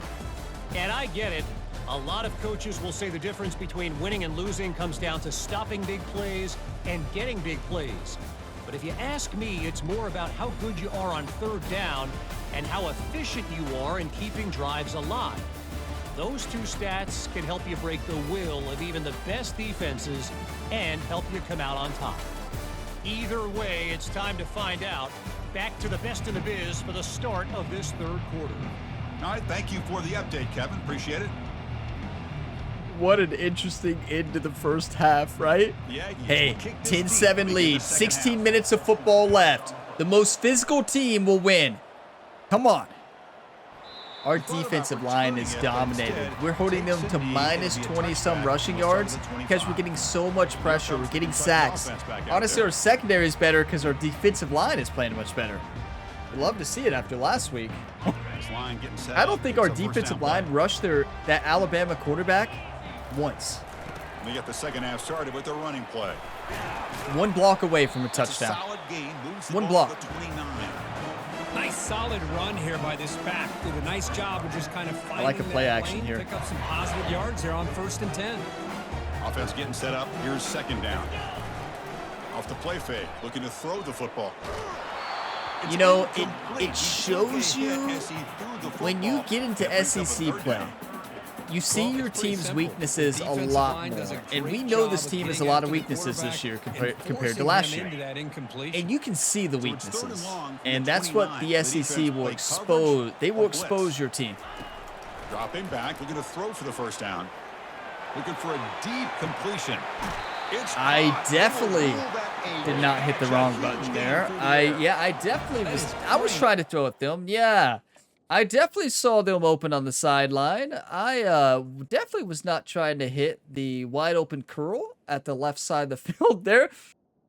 And I get it. A lot of coaches will say the difference between winning and losing comes down to stopping big plays and getting big plays. But if you ask me, it's more about how good you are on third down and how efficient you are in keeping drives alive. Those two stats can help you break the will of even the best defenses and help you come out on top. Either way, it's time to find out. Back to the best in the biz for the start of this third quarter. All right, thank you for the update, Kevin. Appreciate it. What an interesting end to the first half, right? The Aggies Hey, will kick this deep 10-7 to begin lead, the second 16 half. minutes of football left. The most physical team will win. Come on. Our defensive line is dominated. We're holding them to minus 20-some rushing yards because we're getting so much pressure. We're getting sacks. Honestly, our secondary is better because our defensive line is playing much better. We'd love to see it after last week. This line getting set I don't up. think It's our a first defensive down line play. rushed that Alabama quarterback once. We get the second half started with the running play. One block away from a It's a touchdown. solid gain, moves the One ball to block. the 29. Nice solid run here by this back. Did a nice job of just kind of finding like a play that action lane, here. Pick up some positive yards there on 1st and 10. Offense getting set up. Here's second down. Off the play fake, looking to throw the football. You know, it shows you when you get into SEC play, you see your team's weaknesses a lot more. And we know this team has a lot of weaknesses this year compared to last year. And you can see the weaknesses. And that's what the SEC will expose. They will expose your team. Dropping back, looking to throw for the first down. Looking for a deep completion. I definitely did not hit the wrong button there. I definitely was. I was trying to throw at them. Yeah, I definitely saw them open on the sideline. I definitely was not trying to hit the wide open curl at the left side of the field there.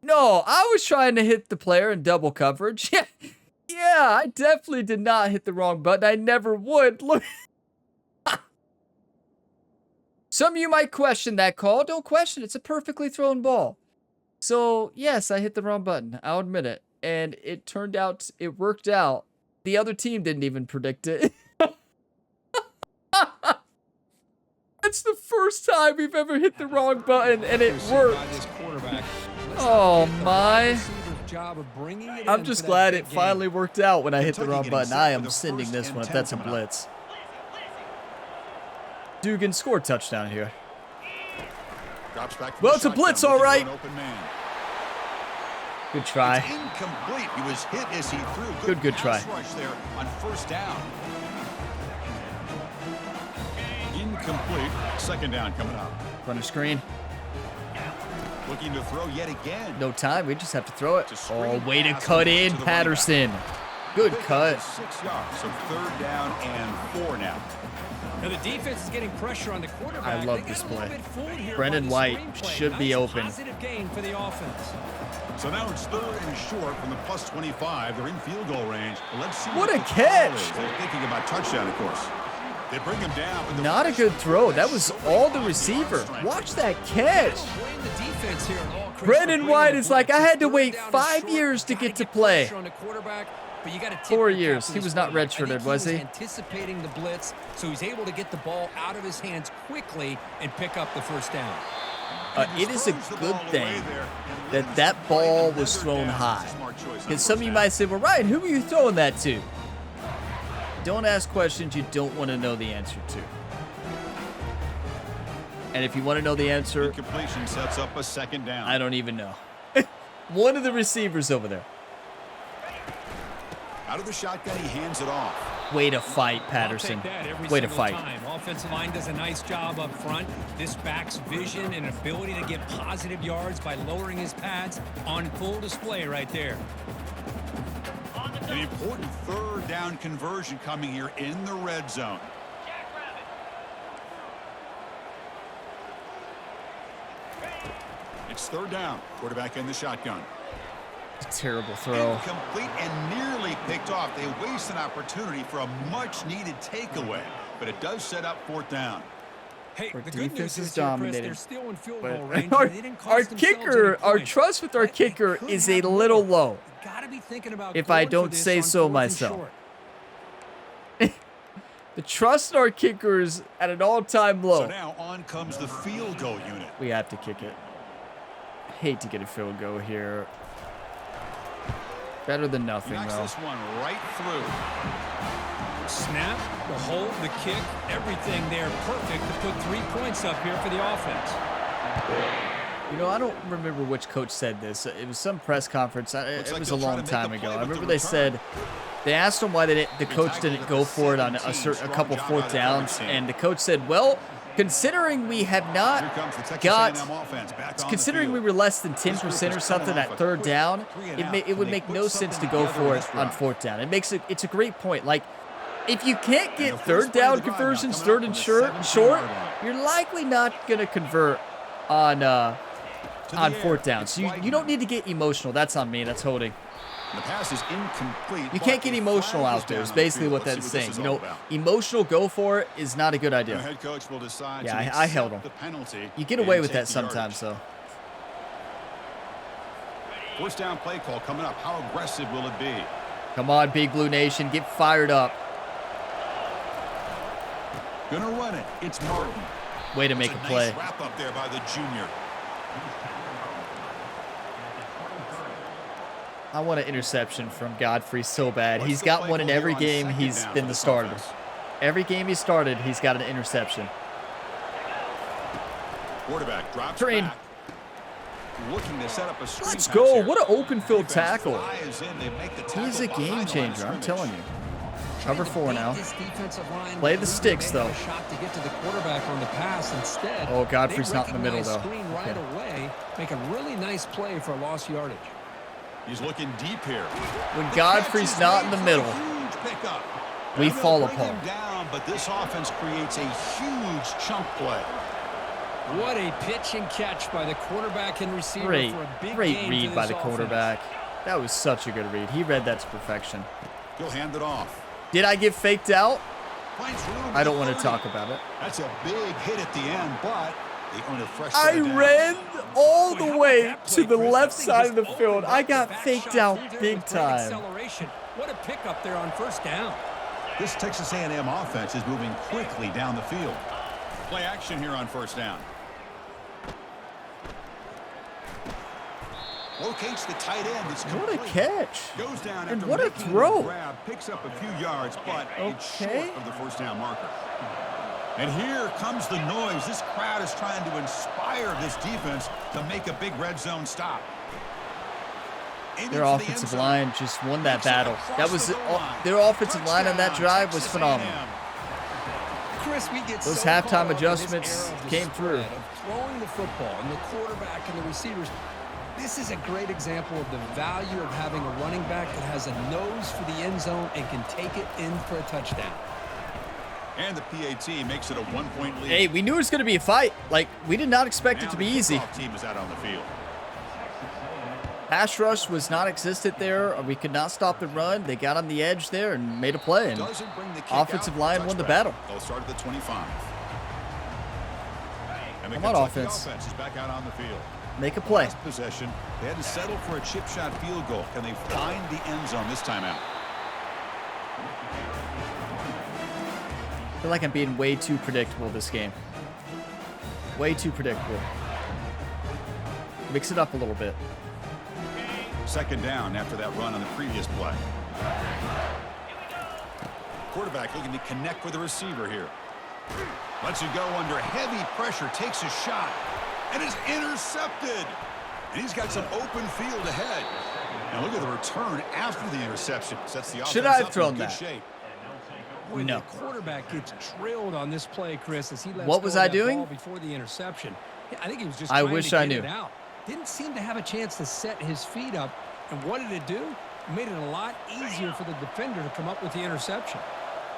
No, I was trying to hit the player in double coverage. Yeah, I definitely did not hit the wrong button. I never would. Look. Some of you might question that call. Don't question. It's a perfectly thrown ball. So, yes, I hit the wrong button. I'll admit it. And it turned out, it worked out. The other team didn't even predict it. That's the first time we've ever hit the wrong button, and it worked. Oh, my. I'm just glad it finally worked out when I hit the wrong button. I am sending this one if that's a blitz. Dugan scored touchdown here. Well, it's a blitz, all right. Good try. Incomplete. He was hit as he threw. Good try. Rush there on first down. Incomplete. Second down coming up. Run a screen. Looking to throw yet again. No time. We just have to throw it. Oh, way to cut in, Patterson. Good cut. 6 yards. So third down and 4 now. Now the defense is getting pressure on the quarterback. I love this play. Brendan White should be open. Positive gain for the offense. So now it's third and short from the plus 25. They're in field goal range. Let's see what a catch. They're thinking about touchdown, of course. They bring him down. Not a good throw. That was all the receiver. Watch that catch. Brendan White is like, I had to wait 5 years to get to play. 4 years. He was not redshirted, was he? Anticipating the blitz, so he's able to get the ball out of his hands quickly and pick up the first down. It is a good thing that that ball was thrown high. Because some of you might say, well, Ryan, who are you throwing that to? Don't ask questions you don't want to know the answer to. And if you want to know the answer, completion sets up a second down. I don't even know. One of the receivers over there. Out of the shotgun, he hands it off. Way to fight, Patterson. Way to fight. Offensive line does a nice job up front. This back's vision and ability to get positive yards by lowering his pads on full display right there. An important third down conversion coming here in the red zone. It's third down. Quarterback in the shotgun. Terrible throw. Incomplete and nearly picked off. They waste an opportunity for a much-needed takeaway, but it does set up fourth down. Hey, our the defense is here, dominating. Chris, they're still in field goal range, our kicker, our trust with our kicker is a little low. Gotta be thinking about if I don't say so myself. The trust in our kicker is at an all-time low. So now on comes the field goal unit. We have to kick it. Hate to get a field goal here. Better than nothing, though. This one right through. Snap, the hold, the kick, everything there perfect to put 3 points up here for the offense. You know, I don't remember which coach said this. It was some press conference. It was a long time ago. I remember they said, they asked him why the coach didn't go for it on a couple fourth downs, and the coach said, well, considering we have not considering we were less than 10% or something at third down, it would make no sense to go for it on fourth down. It's a great point. Like, if you can't get third down conversions, third and short, you're likely not going to convert on fourth down. So you don't need to get emotional. That's on me. That's holding. The pass is incomplete. You can't get emotional out there is basically what that's saying. You know, emotional go for it is not a good idea. The head coach will decide yeah, I held him. You get away with that sometimes, though. First down play call coming up. How aggressive will it be? Come on, Big Blue Nation. Get fired up. Gonna run it. It's Martin. Way to make a play. Nice wrap up there by the junior. I want an interception from Godfrey so bad. He's got one in every game he's been the starter. Every game he started, he's got an interception. Quarterback drops Train. back. Looking to set up a screen Let's pass go. here. What an open field tackle. Flies in. They make the He's tackle a behind game the line changer, of I'm scrimmage. telling you. Cover Trying to 4 beat now. this defensive line Play the with sticks, a though. shot to get to the quarterback on the pass instead. Oh, Godfrey's they not in the middle, recognize though. Screen right Okay. away, make a really nice play for lost yardage. He's looking deep here. When The Godfrey's catch is not in made the for a middle, huge pickup. we And they'll fall bring apart. him down, but this offense creates a huge chunk play. What a pitch and catch by the quarterback and receiver Great, for a big great game read for by this the offense. quarterback. That was such a good read. He read that to perfection. He'll hand it off. Did I get faked out? Finds room I at don't want to 30. talk about it. That's a big hit at the end, but they earn a fresh I set of downs. ran all Boy, the how about way that to play, the Chris? left That thing side just of the field. opened I up. got Back faked shot out through there big with great time. acceleration. What a pickup there on first down. This Texas A&M offense is moving quickly down the field. Play action here on first down. Locates the tight end. It's What a complete. catch. Goes down And after what a making the throw. grab, picks up a few yards, but it's Okay. short of the first down marker. And here comes the noise. This crowd is trying to inspire this defense to make a big red zone stop. Aiming Their for the end offensive zone. line just won that Makes it battle. across That was the goal line. their offensive line on that Touchdown, drive was Texas phenomenal. A&M. Chris, we get Those so halftime caught up in this adjustments era of the came through. spread, of throwing the football and the quarterback and the receivers. This is a great example of the value of having a running back that has a nose for the end zone and can take it in for a touchdown. And the PAT makes it a 1-point lead. Hey, we knew it was going to be a fight. Like, we did not expect Now it to the be easy. kickoff team is out on the field. Pass rush was not existent there. We could not stop the run. They got on the edge there and made a play. And Doesn't bring the kick offensive out. line won the Touchback. battle. They'll start at the 25. And the Come on, Kentucky offense. offense is back out on the field. make a play. Last possession, they had to settle for a chip shot field goal. Can they find the end zone this time out? I feel like I'm being way too predictable this game. Way too predictable. Mix it up a little bit. Second down after that run on the previous play. Quarterback looking to connect with the receiver here. Lets it go under heavy pressure, takes a shot, and is intercepted. And he's got some open field ahead. And look at the return after the interception. Sets the offense Should I have up thrown in good that? shape. Boy, No. The quarterback gets drilled on this play, Chris, as he lets What go was of I that doing? ball before the interception. Yeah, I think he was just I trying wish to I get knew. it out. Didn't seem to have a chance to set his feet up. And what did it do? It made it a lot easier for the defender to come up with the interception.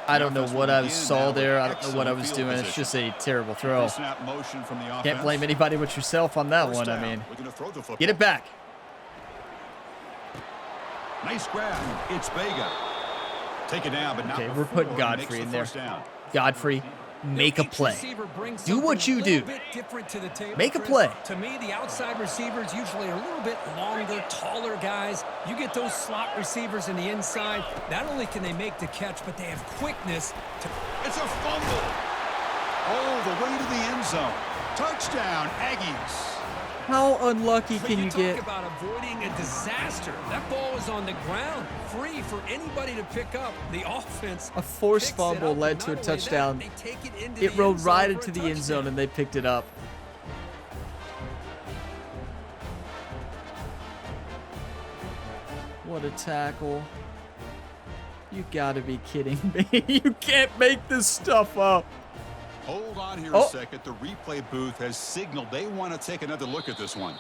I don't know offense what will I begin saw now there. I with don't know what I was excellent doing. field It's just a terrible throw. Snap motion from the offense. Can't blame anybody but yourself on that First one. I down, mean, looking to throw the football. get it back. Nice grab. It's Vega. Take it down, but not Okay, we're before putting he Godfrey makes the in there. first down. Godfrey, make a Each play. receiver brings Do what something you a little do. bit different to the table, Make a Chris. play. To me, the outside receivers usually are a little bit longer, taller guys. You get those slot receivers in the inside. Not only can they make the catch, but they have quickness to It's a fumble. Oh, the way to the end zone. Touchdown, Aggies. How unlucky But can you talk get? about avoiding a disaster. That ball was on the ground, free for anybody to pick up. The offense. A forced picks it fumble up, led and to a not only that, touchdown. they take it into It the rolled end zone right for a into the end zone touchdown. and they picked it up. What a tackle. You gotta be kidding me. You can't make this stuff up. Hold on here Oh. a second. The replay booth has signaled they want to take another look at this one.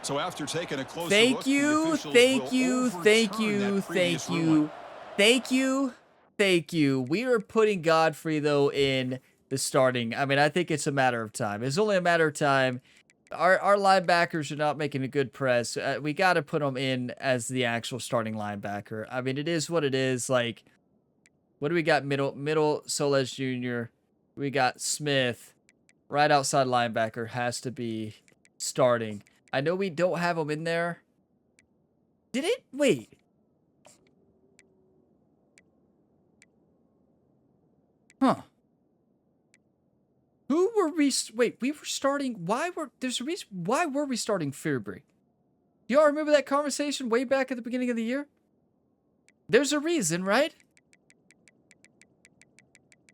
So after taking a closer look, Thank the you, officials thank will you, overturn thank you, that thank previous you, ruling. thank you, thank you. We are putting Godfrey, though, in the starting. I mean, I think it's a matter of time. It's only a matter of time. Our linebackers are not making a good press. We got to put them in as the actual starting linebacker. I mean, it is what it is. Like, what do we got? Middle Soles Jr. We got Smith. Right outside linebacker has to be starting. I know we don't have him in there. Did it? Wait. Huh. Who were we? Wait, we were starting. Why were? There's a reason. Why were we starting Fearbury? Y'all remember that conversation way back at the beginning of the year? There's a reason, right?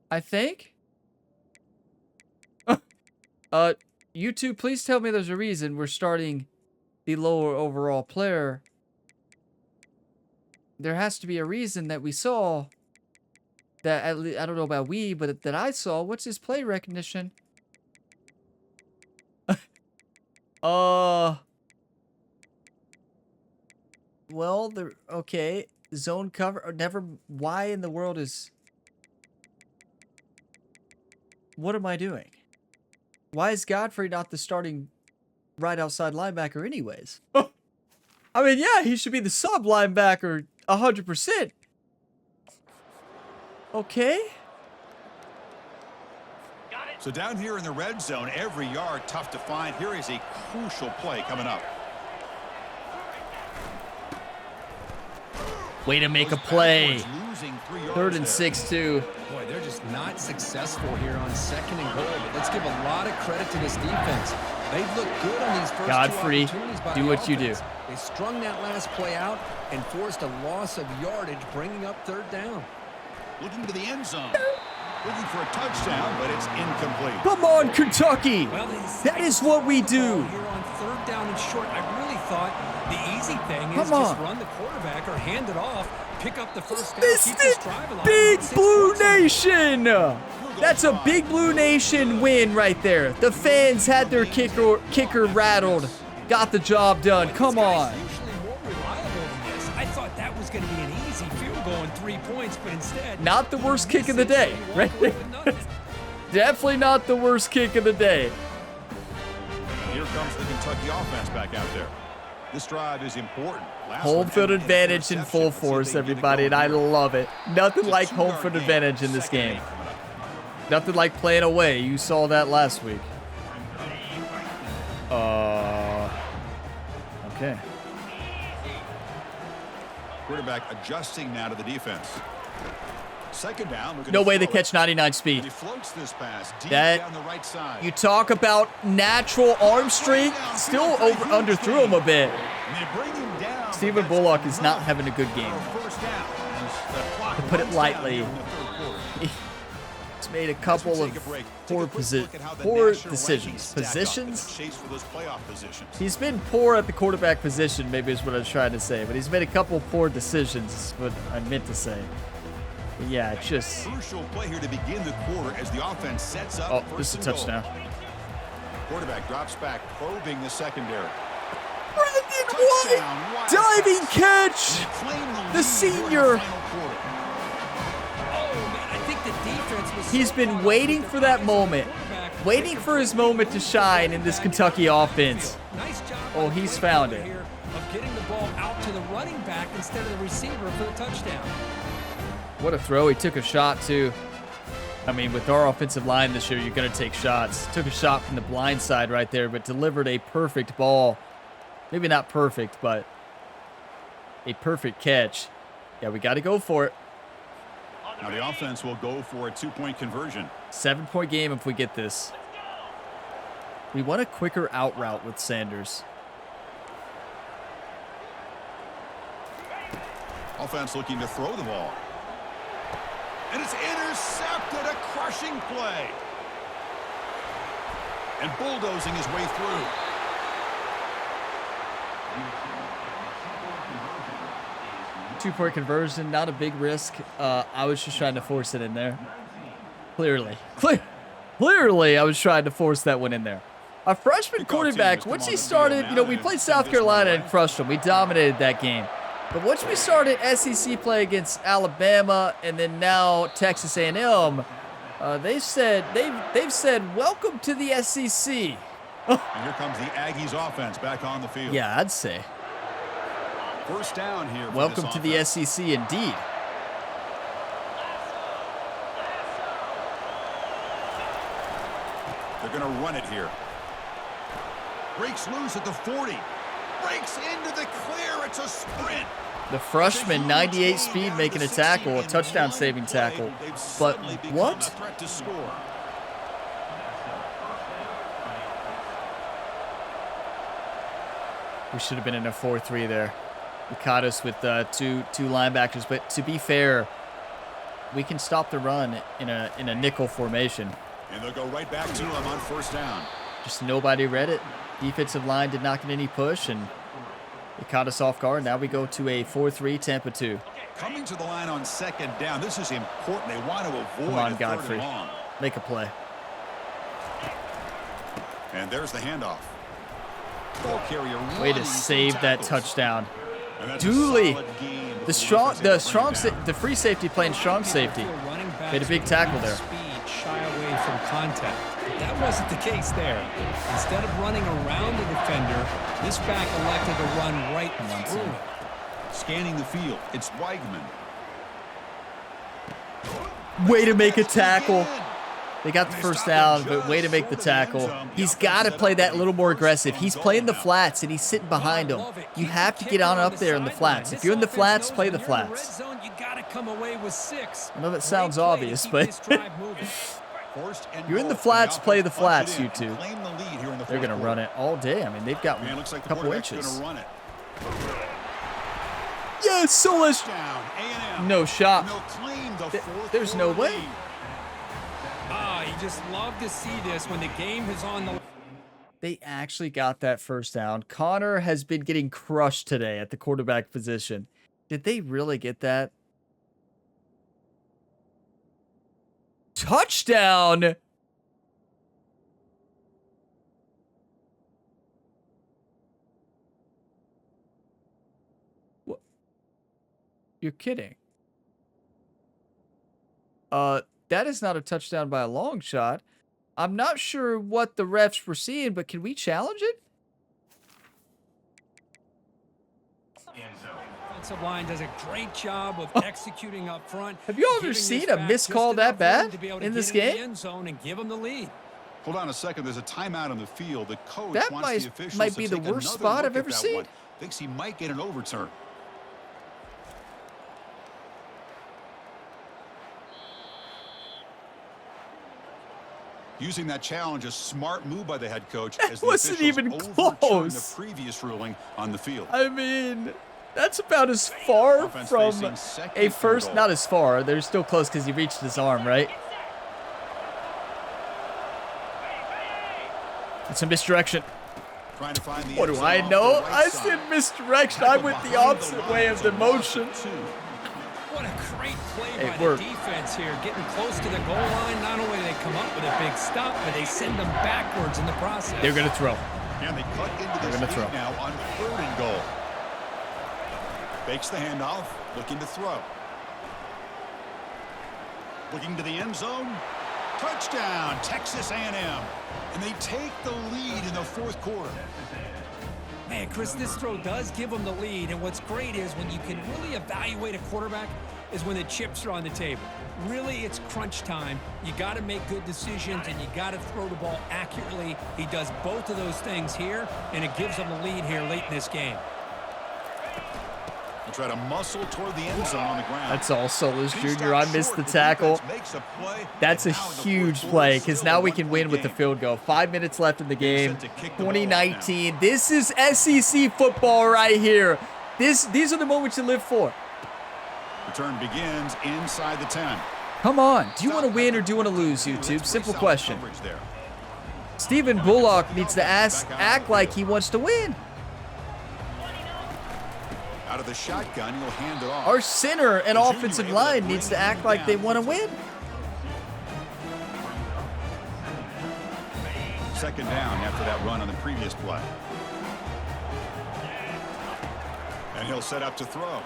I think. You two, please tell me there's a reason we're starting the lower overall player. There has to be a reason that we saw that, at least, I don't know about we, but that I saw. What's his play recognition? Well, okay. Zone cover, or never, why in the world is... What am I doing? Why is Godfrey not the starting right outside linebacker anyways? I mean, yeah, he should be the sub linebacker 100%. Okay. So down here in the red zone, every yard tough to find. Here is a crucial play coming up. Way to make a play. 3rd and 6 too. Boy, they're just not successful here on 2nd and goal. But let's give a lot of credit to this defense. They've looked good on these first Godfrey, two opportunities by do the what you offense. do. They strung that last play out and forced a loss of yardage, bringing up 3rd down. Looking to the end zone. Looking for a touchdown, but it's incomplete. Come on, Kentucky. Well, That is what we do. Here on 3rd down and short, I really thought the easy thing is Come just on. run the quarterback or hand it off, pick up the first down, Missed keep this it. drive alive. Big and 6 Blue points on it. Nation. That's a Big Blue Nation win right there. The fans had their kicker rattled. Got the job done. Come on. Usually more reliable than this. I thought that was going to be an easy field goal and 3 points, but instead... Not the worst kick of the day, right? Definitely not the worst kick of the day. Here comes the Kentucky offense back out there. This drive is important. Home field advantage in full force, everybody, and I love it. Nothing like home field advantage in this game. Nothing like playing away. You saw that last week. Okay. Quarterback adjusting now to the defense. 2nd down. No way they catch 99 speed. He floats this pass deep That- down the right side. You talk about natural arm strength. Still underthrew him a bit. And they bring him down, Stephen but Bullock that's is not enough having a good game. for a first down. As the clock To put it runs lightly. down in the 3rd quarter. He's made a couple Take of a break. poor Take a quick look at how the poor national decisions. rankings stack up in the Positions? chase for those playoff positions. He's been poor at the quarterback position, maybe is what I was trying to say. But he's made a couple poor decisions, is what I meant to say. But yeah, it's just... Crucial play here to begin the quarter as the offense sets up. Oh, first this is a and goal. touchdown. Quarterback drops back, probing the secondary. Brandon Touchdown, White! Wildcats. Diving catch! They claim the The lead here in the senior. final quarter. Oh, man, I think the defense was He's so been caught up waiting with for their that eyes on the moment. quarterback. Waiting for his moment to shine in this Kentucky offense. Nice job Oh, by the he's play found caller it. here of getting the ball out to the running back instead of the receiver for the touchdown. What a throw. He took a shot, too. I mean, with our offensive line this year, you're going to take shots. Took a shot from the blind side right there, but delivered a perfect ball. Maybe not perfect, but a perfect catch. Yeah, we got to go for it. Now the offense will go for a 2-point conversion. 7-point game if we get this. We want a quicker out route with Sanders. Offense looking to throw the ball. And it's intercepted, a crushing play. And bulldozing his way through. Two-point conversion, not a big risk. I was just trying to force it in there. Clearly, I was trying to force that one in there. A freshman Kickoff quarterback, team has once come he on the started, field you know, now we and played send South this one Carolina away. and crushed them. We dominated that game. But once we started SEC play against Alabama and then now Texas A&M, they've said welcome to the SEC. And here comes the Aggies offense back on the field. Yeah, I'd say. First down here for Welcome this to the offense. SEC indeed. They're going to run it here. Breaks loose at the 40. Breaks into the clear. It's a sprint. The freshman, 98 speed, making a tackle, a touchdown-saving tackle. But what? Threat to score. We should have been in a 4-3 there. We caught us with two linebackers, but to be fair, we can stop the run in a nickel formation. And they'll go right back to him on first down. Just nobody read it. Defensive line did not get any push, and it caught us off guard. Now we go to a 4-3 Tampa 2. Coming to the line on second down. This is important. They want to avoid Come on, a third Godfrey. and long. Make a play. And there's the handoff. Ball carrier Way to running save through that tackles. touchdown. And that's a Dooley. solid gain The before the free safety playing strong safety. Made a big tackle there. Speed, shy away from contact. But that wasn't the case there. Instead of running around the defender, this back elected to run right through him. Scanning the field. It's Weigman. Way to make a tackle. They got the first down, but way to make the tackle. He's got to play that a little more aggressive. He's playing the flats, and he's sitting behind him. You have to get on up there in the flats. If you're in the flats, play the flats. You gotta come away with 6. I know that sounds obvious, but you're in the flats, play the flats, you two. They're going to run it all day. I mean, they've got Man, looks like a the couple quarterback's inches. gonna run it. Yes, Solis. Down, A&M. No shot. And they'll claim the fourth There's no quarter way. lead. You just love to see this when the game is on the... They actually got that first down. Connor has been getting crushed today at the quarterback position. Did they really get that? Touchdown! What? You're kidding. That is not a touchdown by a long shot. I'm not sure what the refs were seeing, but can we challenge it? Offensive line does a great job of executing up front. Have you ever giving seen this a back missed just call that enough room bad to be able to in get this into the game? end zone and give them the lead. Hold on a second. There's a timeout on the field. The coach That wants the officials might to be the take worst another spot look I've at ever that seen. one. Thinks he might get an overturn. Using that challenge, a smart move by the head coach. As the wasn't officials even overturned close. the previous ruling on the field. I mean, that's about as far Offense from facing second a and first. goal. Not as far. They're still close because he reached his arm, right? It's a misdirection. Trying to find the What end do zone I off know? the right I side. said misdirection. I went the opposite way of the motion. What a great play It by worked. the defense here, getting close to the goal line. Not only do they come up with a big stop, but they send them backwards in the process. They're going to throw. And they cut into this gonna lead throw. now on 3rd and goal. Fakes the handoff, looking to throw. Looking to the end zone. Touchdown, Texas A&M. And they take the lead in the 4th quarter. Man, Chris, this throw does give them the lead, and what's great is when you can really evaluate a quarterback is when the chips are on the table. Really, it's crunch time. You got to make good decisions, and you got to throw the ball accurately. He does both of those things here, and it gives them the lead here late in this game. They try to muscle toward the end zone on the ground. That's all Solis Two Jr. I stops missed short, the but tackle. defense makes a play, That's a and now in the huge 4th play quarter, because still now a we can win with the game. field goal. 5 minutes left in the game. set to kick the ball off now. 2019. This is SEC football right here. These are the moments you live for. Return begins inside the 10. Come on. Do you want to win or do you want to lose, YouTube? Simple question. Coverage there. Stephen Bullock needs to act like he wants to win. Out of the shotgun, he'll hand it off. Our center and The junior offensive able to line bring needs to him act like they down. want to win. Second down after that run on the previous play. And he'll set up to throw.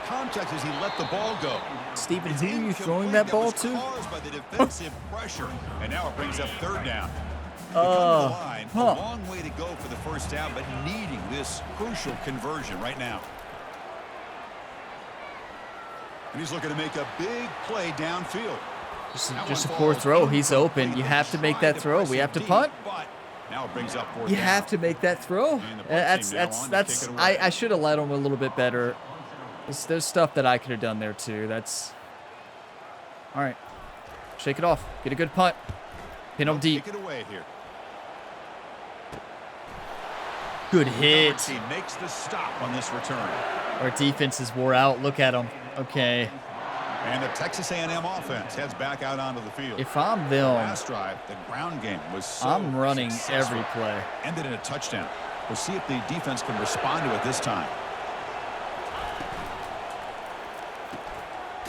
Contact as he let the ball go. Steven, It's who are you incomplete. throwing that ball was to? caused by the defensive pressure. And now it brings up 3rd down. They come to the line, a long way to go for the first down, but needing this crucial conversion right now. And he's looking to make a big play downfield. Just a poor throw. He's open. You have to make that throw. We have to punt. Now it brings up 4th You down. have to make that throw. And the punt That's team now on to kick it away. I should have led him a little bit better. There's stuff that I could have done there too. All right. Shake it off. Get a good punt. Pin him deep. Kick it away here. Good hit. Team makes the stop on this return. Our defense is wore out. Look at them. Okay. And the Texas A&M offense heads back out onto the field. If I'm them, Last drive, the ground game was so I'm running successful. every play. Ended in a touchdown. We'll see if the defense can respond to it this time.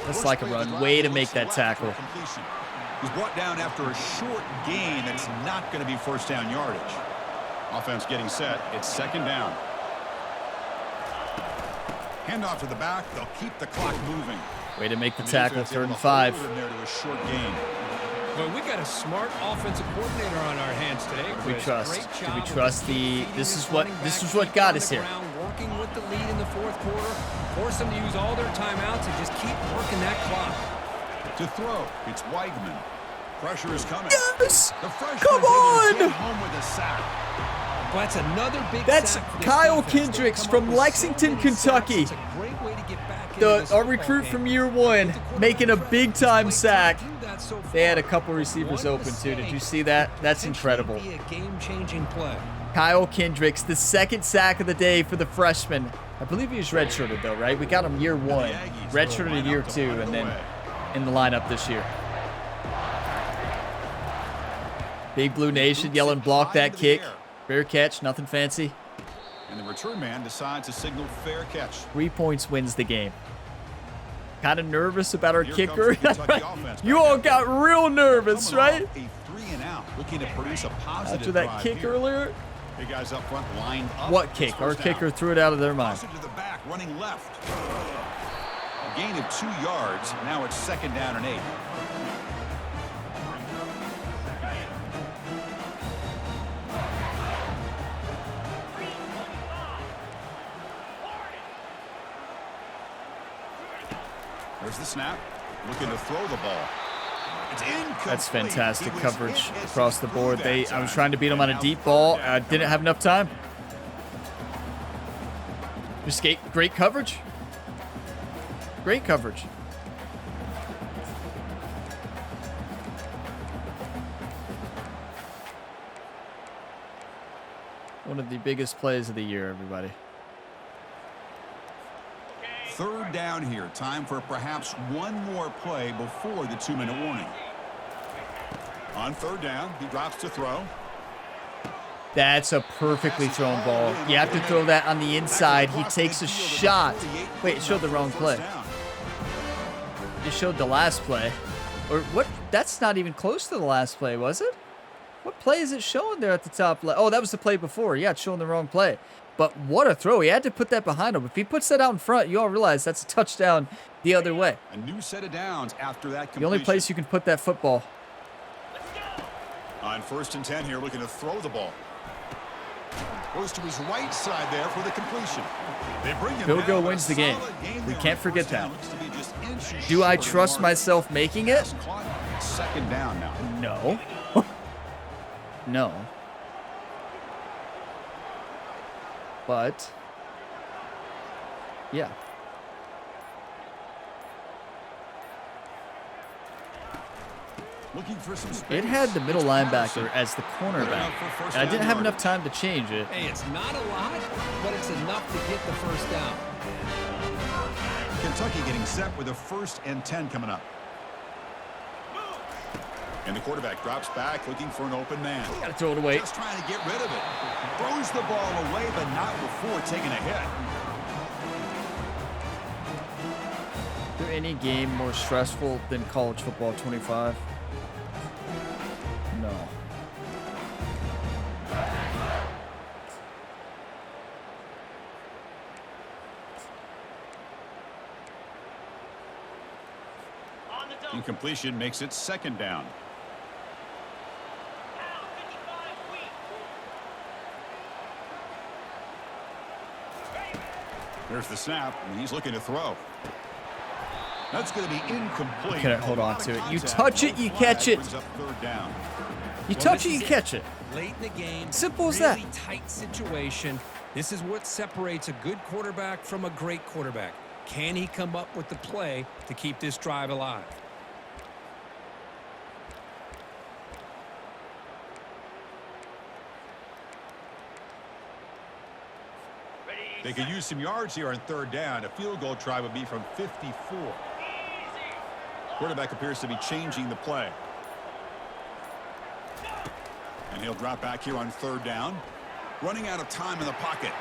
That's like a run. Way to make that tackle. He's brought down after a short gain that's not going to be first down yardage. Offense getting set. It's second down. Handoff to the back. They'll keep the clock moving. Way to make the And tackle, defense able 3rd and to 5. hold him there to a short gain. Well, we got a smart offensive coordinator on our hands today. We Chris. trust. Great Do job we of trust the? feeding This is what running this back, is what keeping got on us the here. ground, working with the lead in the 4th quarter. Force them to use all their timeouts and just keep working that clock. To throw, it's Weigman. Pressure is coming. Yes! The freshman's Come able to on! get home with a sack. Well, that's another big That's sack for this Kyle defense. They've Kendricks come from up with so Lexington, many Kentucky. sacks. It's a great way to get back into this Our football recruit game. from year 1 making a big time sack. That so They had a far. couple receivers One open too. Did mistake you see that? That's potentially incredible. be a game-changing play. Kyle Kendricks, the 2nd sack of the day for the freshman. I believe he was redshirted though, right? We got him year 1, redshirted in year 2, and then in the lineup this year. Big Blue Nation yelling, block that kick. Fair catch, nothing fancy. And the return man decides to signal fair catch. 3 points wins the game. Kind of nervous about our Here kicker. comes the Kentucky offense You back all out got real nervous, Coming right? off a 3-and-out, looking to produce a positive After that drive kick here. earlier. Big guys up front lined up. What It's kick? Our first down. kicker threw it out of their mind. Toss it to the back, running left. A gain of 2 yards. Now it's second down and 8. There's the snap. Looking to throw the ball. It's incomplete. That's fantastic He was coverage hit as across the he board. threw that I was time. trying to beat him on a And deep now ball. third down. Didn't have enough time. Just great coverage. Great coverage. One of the biggest plays of the year, everybody. Third down here. Time for perhaps one more play before the 2-minute warning. On third down, he drops to throw. That's a perfectly thrown ball. You have to throw that on the inside. He takes a shot. Wait, it showed the wrong play. It showed the last play. Or what? That's not even close to the last play, was it? What play is it showing there at the top left? Oh, that was the play before. Yeah, it's showing the wrong play. But what a throw. He had to put that behind him. If he puts that out in front, you all realize that's a touchdown the other way. A new set of downs after that completion. The only place you can put that football. On 1st and 10 here, looking to throw the ball. Goes to his right side there for the completion. They bring him Field goal down, but wins a the game. solid We there on can't forget first down. that. Looks to be just inches Do I short of the trust mark. myself making it? Pass clock, second down now. No. No. But, yeah. Looking for some space. It had the middle It's linebacker Patterson. as the cornerback. for first And I down didn't have enough yardage. time to change it. Hey, it's not a lot, but it's enough to get the first down. Kentucky getting set with a 1st and 10 coming up. And the quarterback drops back, looking for an open man. Gotta throw it away. Just trying to get rid of it. Throws the ball away, but not before taking a hit. Is there any game more stressful than college football 25? No. Incompletion makes it second down. There's the snap, and he's looking to throw. That's going to be incomplete. Couldn't hold A on lot to of it. You contact, touch no it, you flag, catch it. brings up third down. You Well, touch this it, you is catch it. Late in the game. Simple as really that. Tight situation. This is what separates a good quarterback from a great quarterback. Can he come up with the play to keep this drive alive? They could use some yards here on third down. A field goal try would be from 54. Quarterback appears to be changing the play. And he'll drop back here on third down. Running out of time in the pocket.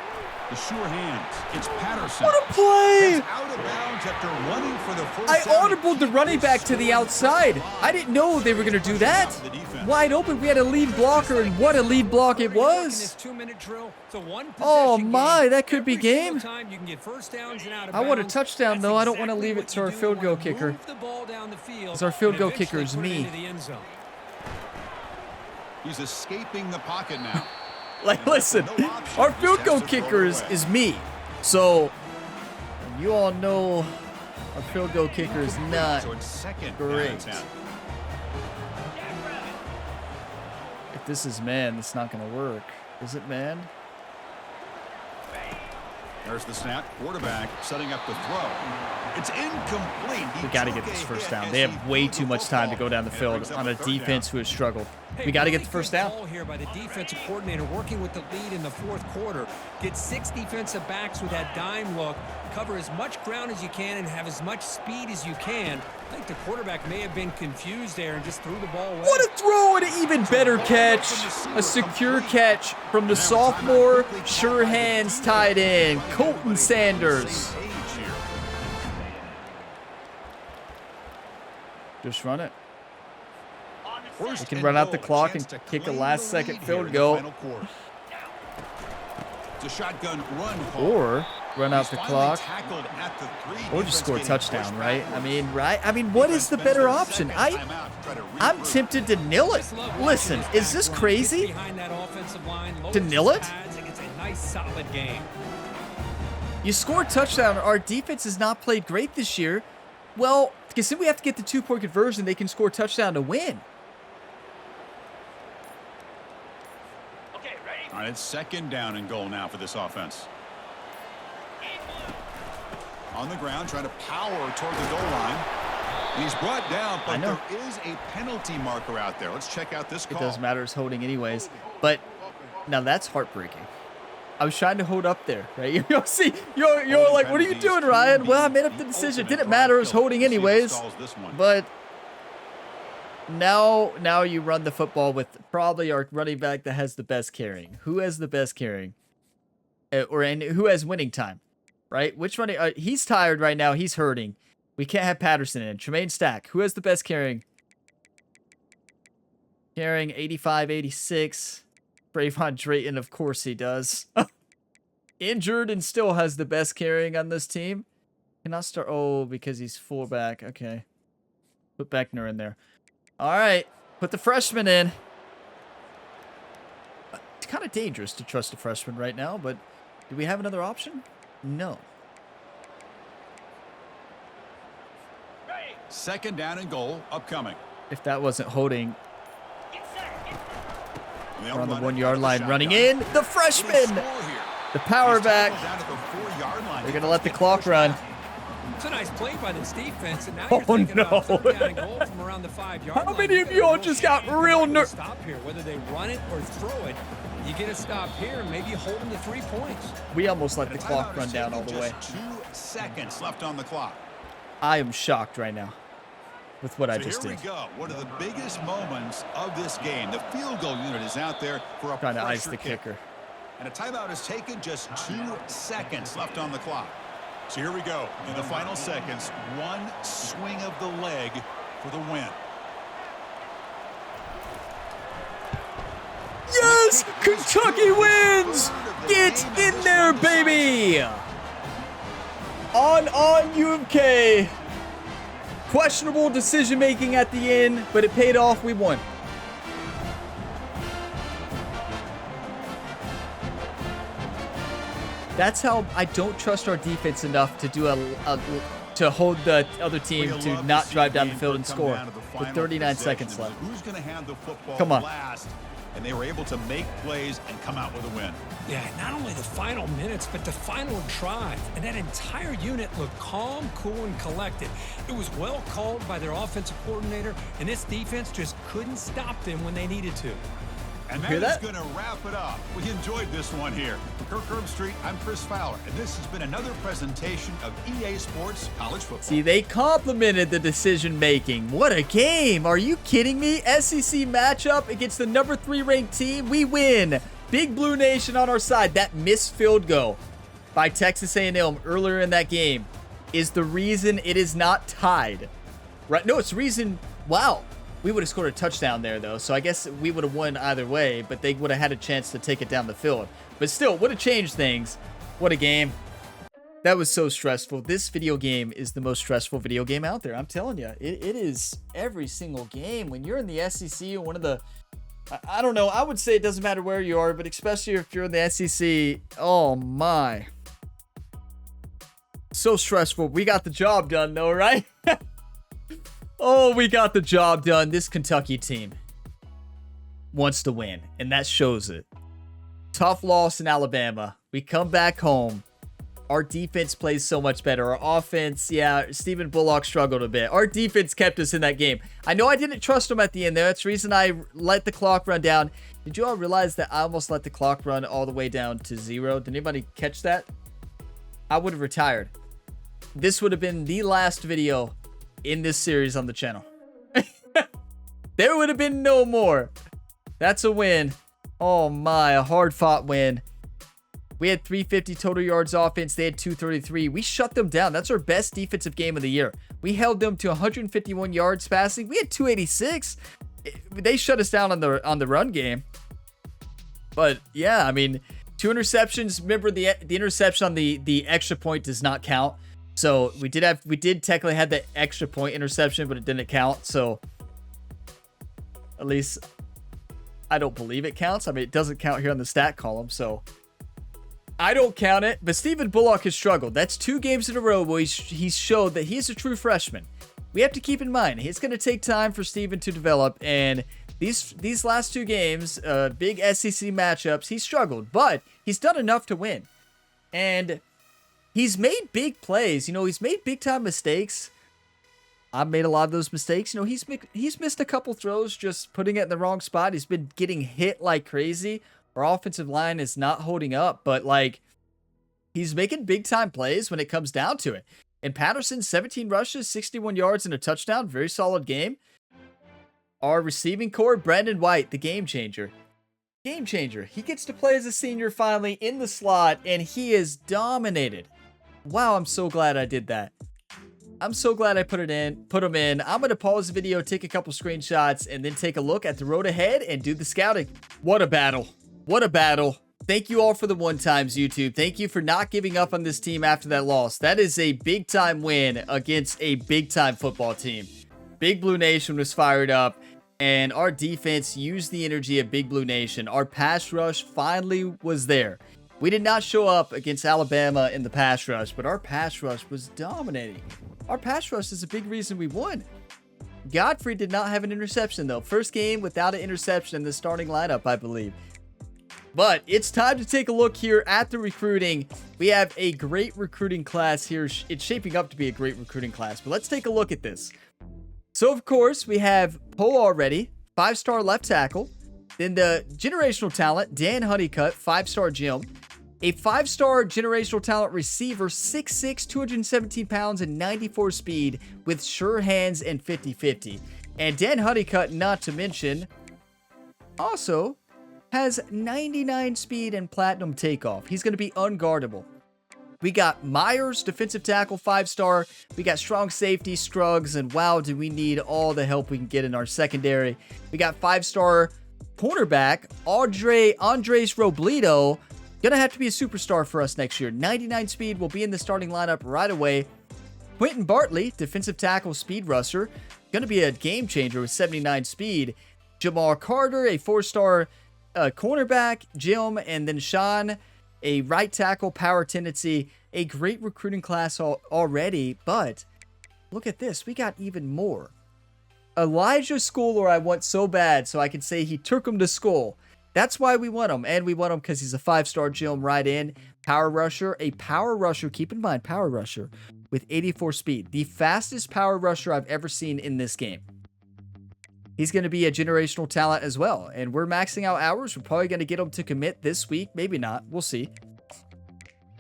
The sure hands. It's Patterson. What a play! Out of bounds after running for the first I down. audibled the running back to the outside. I didn't know they were going to do that. Wide open. We had a lead blocker, and what a lead block it was. Oh my, that could be game. I want a touchdown, though. I don't want to leave it to our field goal kicker. Because our field goal kicker is me. He's escaping the pocket now. Like, listen, our field goal kicker is me. So, you all know our field goal kicker is not great. If this is man, it's not going to work. Is it man? There's the snap. Quarterback setting up the throw. It's incomplete. We got to get this first down. They have way too much time to go down the field on a defense who has struggled. We got to get the first down. Here by the defensive coordinator working with the lead in the fourth quarter. Get 6 defensive backs with that dime look. Cover as much ground as you can and have as much speed as you can. I think the quarterback may have been confused there and just threw the ball away. What a throw and an even better catch. A secure catch from the sophomore sure hands tight end, Colton Sanders. Just run it. We can run out the clock and kick a last-second field goal. It's a shotgun run. Or run out the clock. Or just score a touchdown, right? I mean, what is the better option? I'm tempted to nil it. Listen, is this crazy? To nil it? You score a touchdown. Our defense has not played great this year. Well, because then we have to get the 2-point conversion. They can score a touchdown to win. All right, it's second down and goal now for this offense. On the ground, trying to power toward the goal line. He's brought down, but there is a penalty marker out there. Let's check out this call. It doesn't matter. It's holding anyways. But now that's heartbreaking. I was trying to hold up there, right? You're like, what are you doing, Ryan? Well, I made up the decision. Didn't matter. It was holding anyways. But now you run the football with probably our running back that has the best carrying. Who has the best carrying? And who has winning time, right? Which running? He's tired right now. He's hurting. We can't have Patterson in. Tremaine Stack. Who has the best carrying? Carrying 85, 86. Bravon Drayton, of course he does. Injured and still has the best carrying on this team. Cannot start. Oh, because he's fullback. Okay. Put Beckner in there. All right. Put the freshman in. It's kind of dangerous to trust a freshman right now, but do we have another option? No. Second down and goal upcoming. If that wasn't holding. We're on the 1-yard line, running in. The freshman! The power back. They're going to let the clock run. It's a nice play by this defense, and now Oh, you're thinking about no. third down and goal from around the 5-yard line. How many of y'all just got real nervous? Stop here, whether they run it or throw it. You get a stop here, and maybe you hold them to 3 points. We almost let the clock run down all the way. Just 2 seconds left on the clock. I am shocked right now with what I just Here did. we go. One of the biggest moments of this game. The field goal unit is out there for a Trying to ice pressure the kick. kicker. And a timeout is taken, just 2 seconds left on the clock. So here we go. In the final seconds, one swing of the leg for the win. Yes! Kentucky wins! Get in there, baby! On UMK. Questionable decision-making at the end, but it paid off. We won. That's how I don't trust our defense enough to do to hold the other team to not drive down the field and score with 39 seconds left. Who's going to hand the football Come on. last? And they were able to make plays and come out with a win. Yeah, not only the final minutes, but the final drive. And that entire unit looked calm, cool, and collected. It was well called by their offensive coordinator, and this defense just couldn't stop them when they needed to. And Hear that is that? going to wrap it up. We enjoyed this one here. For Kirk Herbstreit, I'm Chris Fowler, and this has been another presentation of EA Sports College Football. See, they complimented the decision making. What a game. Are you kidding me? SEC matchup against the number 3 ranked team. We win. Big Blue Nation on our side. That missed field goal by Texas A&M earlier in that game is the reason it is not tied. Right? No, it's the reason. Wow. We would have scored a touchdown there, though, so I guess we would have won either way, but they would have had a chance to take it down the field. But still, would have changed things. What a game. That was so stressful. This video game is the most stressful video game out there. I'm telling you, it is every single game. When you're in the SEC or one of the, I don't know, I would say it doesn't matter where you are, but especially if you're in the SEC, oh my. So stressful. We got the job done, though, right? Oh, we got the job done. This Kentucky team wants to win, and that shows it. Tough loss in Alabama. We come back home. Our defense plays so much better. Our offense, yeah, Stephen Bullock struggled a bit. Our defense kept us in that game. I know I didn't trust him at the end there. That's the reason I let the clock run down. Did you all realize that I almost let the clock run all the way down to 0? Did anybody catch that? I would have retired. This would have been the last video in this series on the channel. There would have been no more. That's a win. Oh my, a hard-fought win. We had 350 total yards offense. They had 233. We shut them down. That's our best defensive game of the year. We held them to 151 yards passing. We had 286. They shut us down on the run game. But yeah, I mean, 2 interceptions. Remember the interception on the extra point does not count. So we did technically have the extra point interception, but it didn't count. So at least I don't believe it counts. I mean, it doesn't count here on the stat column, so I don't count it. But Stephen Bullock has struggled. That's 2 games in a row where he's showed that he's a true freshman. We have to keep in mind it's going to take time for Stephen to develop, and these last 2 games, big SEC matchups, he struggled, but he's done enough to win. And he's made big plays. You know, he's made big-time mistakes. I've made a lot of those mistakes. You know, he's missed a couple throws just putting it in the wrong spot. He's been getting hit like crazy. Our offensive line is not holding up, but, like, he's making big-time plays when it comes down to it. And Patterson, 17 rushes, 61 yards, and a touchdown. Very solid game. Our receiving core, Brandon White, the game changer. Game changer. He gets to play as a senior finally in the slot, and he is dominated. Wow, I'm so glad I did that. I'm so glad I put him in. I'm going to pause the video, take a couple screenshots, and then take a look at the road ahead and do the scouting. What a battle. What a battle. Thank you all for the 1-times, YouTube. Thank you for not giving up on this team after that loss. That is a big-time win against a big-time football team. Big Blue Nation was fired up, and our defense used the energy of Big Blue Nation. Our pass rush finally was there. We did not show up against Alabama in the pass rush, but our pass rush was dominating. Our pass rush is a big reason we won. Godfrey did not have an interception, though. First game without an interception in the starting lineup, I believe. But it's time to take a look here at the recruiting. We have a great recruiting class here. It's shaping up to be a great recruiting class, but let's take a look at this. So, of course, we have Poe already, 5-star left tackle. Then the generational talent, Dan Honeycutt, 5-star Jim. A 5-star generational talent receiver, 6'6", 217 pounds, and 94 speed with sure hands and 50-50. And Dan Honeycutt, not to mention, also has 99 speed and platinum takeoff. He's going to be unguardable. We got Myers, defensive tackle, 5-star. We got strong safety, Scruggs, and wow, do we need all the help we can get in our secondary. We got 5-star cornerback, Andres Robledo. Gonna have to be a superstar for us next year. 99 speed, will be in the starting lineup right away. Quentin Bartley, defensive tackle, speed rusher. Gonna be a game changer with 79 speed. Jamar Carter, a 4-star cornerback. Jim, and then Sean, a right tackle, power tendency. A great recruiting class already, but look at this. We got even more. Elijah Schooler I want so bad, so I can say he took him to school. That's why we want him, and we want him because he's a 5-star Jim right in. Power rusher, a power rusher, keep in mind, power rusher with 84 speed. The fastest power rusher I've ever seen in this game. he's going to be a generational talent as well. And we're maxing out hours. We're probably going to get him to commit this week. Maybe not. We'll see.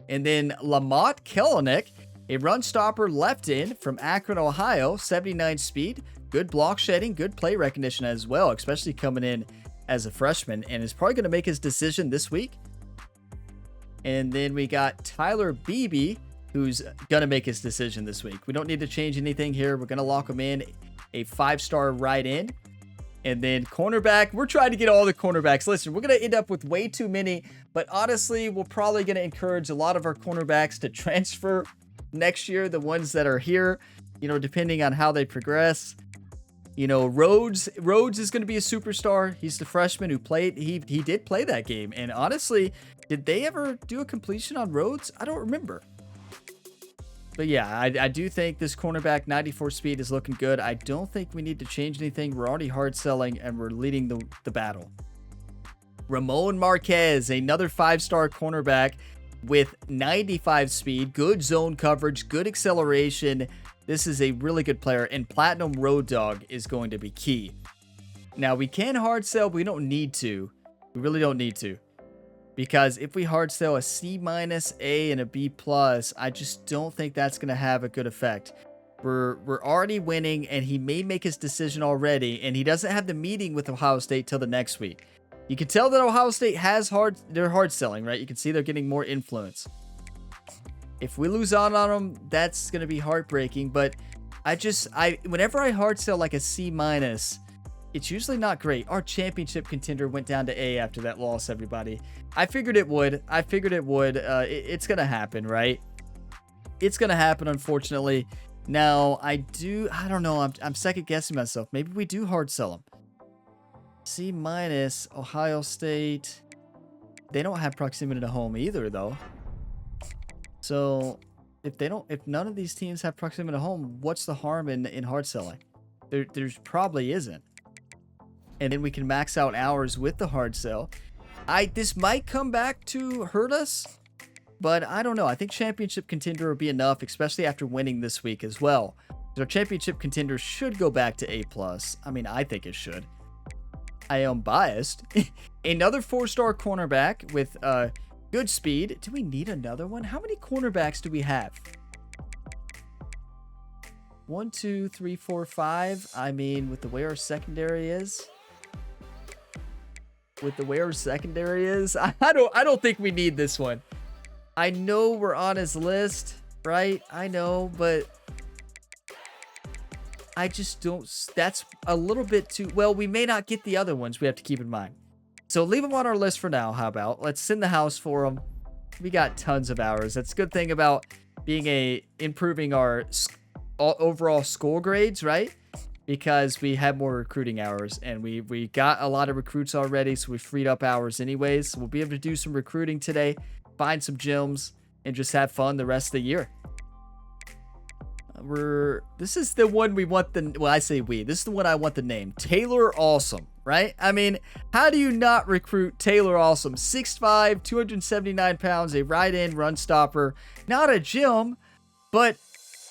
And then Lamont Kelenic, a run stopper left in from Akron, Ohio, 79 speed, good block shedding, good play recognition as well, especially coming in as a freshman, and is probably going to make his decision this week. And then we got Tyler Beebe, who's going to make his decision this week. We don't need to change anything here. We're going to lock him in, a 5-star right in. And then cornerback, we're trying to get all the cornerbacks. Listen, we're going to end up with way too many, but honestly, we're probably going to encourage a lot of our cornerbacks to transfer next year, the ones that are here, you know, depending on how they progress. You know, Rhodes is going to be a superstar. He's the freshman who played. He did play that game. And honestly, did they ever do a completion on Rhodes? I don't remember. But yeah, I do think this cornerback 94 speed is looking good. I don't think we need to change anything. We're already hard selling and we're leading the battle. Ramon Marquez, another 5-star cornerback with 95 speed, good zone coverage, good acceleration. This is a really good player, and Platinum Road Dog is going to be key. Now, we can hard sell, but we don't need to. We really don't need to. Because if we hard sell a C-, A, and a B+, I just don't think that's going to have a good effect. We're already winning, and he may make his decision already, and he doesn't have the meeting with Ohio State till the next week. You can tell that Ohio State has they're hard selling, right? You can see they're getting more influence. If we lose out on them, that's going to be heartbreaking, but whenever I hard sell like a C-, it's usually not great. Our championship contender went down to A after that loss, everybody. I figured it would. It's going to happen, right? It's going to happen, unfortunately. Now, I don't know. I'm second guessing myself. Maybe we do hard sell them. C-, Ohio State. They don't have proximity to home either, though. So if none of these teams have proximity to home, what's the harm in hard selling? There's probably isn't. And then we can max out hours with the hard sell. This might come back to hurt us, but I don't know. I think championship contender will be enough, especially after winning this week as well. Our championship contender should go back to A+. I mean, I think it should. I am biased. Another 4-star cornerback with good speed. Do we need another one? How many cornerbacks do we have? 1, 2, 3, 4, 5. I mean, with the way our secondary is, I don't think we need this one. I know we're on his list, right? I know, but I just don't. That's a little bit too. Well, we may not get the other ones. We have to keep in mind. So leave them on our list for now. How about let's send the house for them. We got tons of hours. That's a good thing about being improving our overall school grades, right? Because we have more recruiting hours, and we got a lot of recruits already, so we freed up hours anyways. So we'll be able to do some recruiting today, find some gyms, and just have fun the rest of the year. This is the one we want this is the one I want the name. Taylor Awesome, right? I mean, how do you not recruit Taylor Awesome? 6'5", 279 pounds, a right-end run stopper. Not a gym, but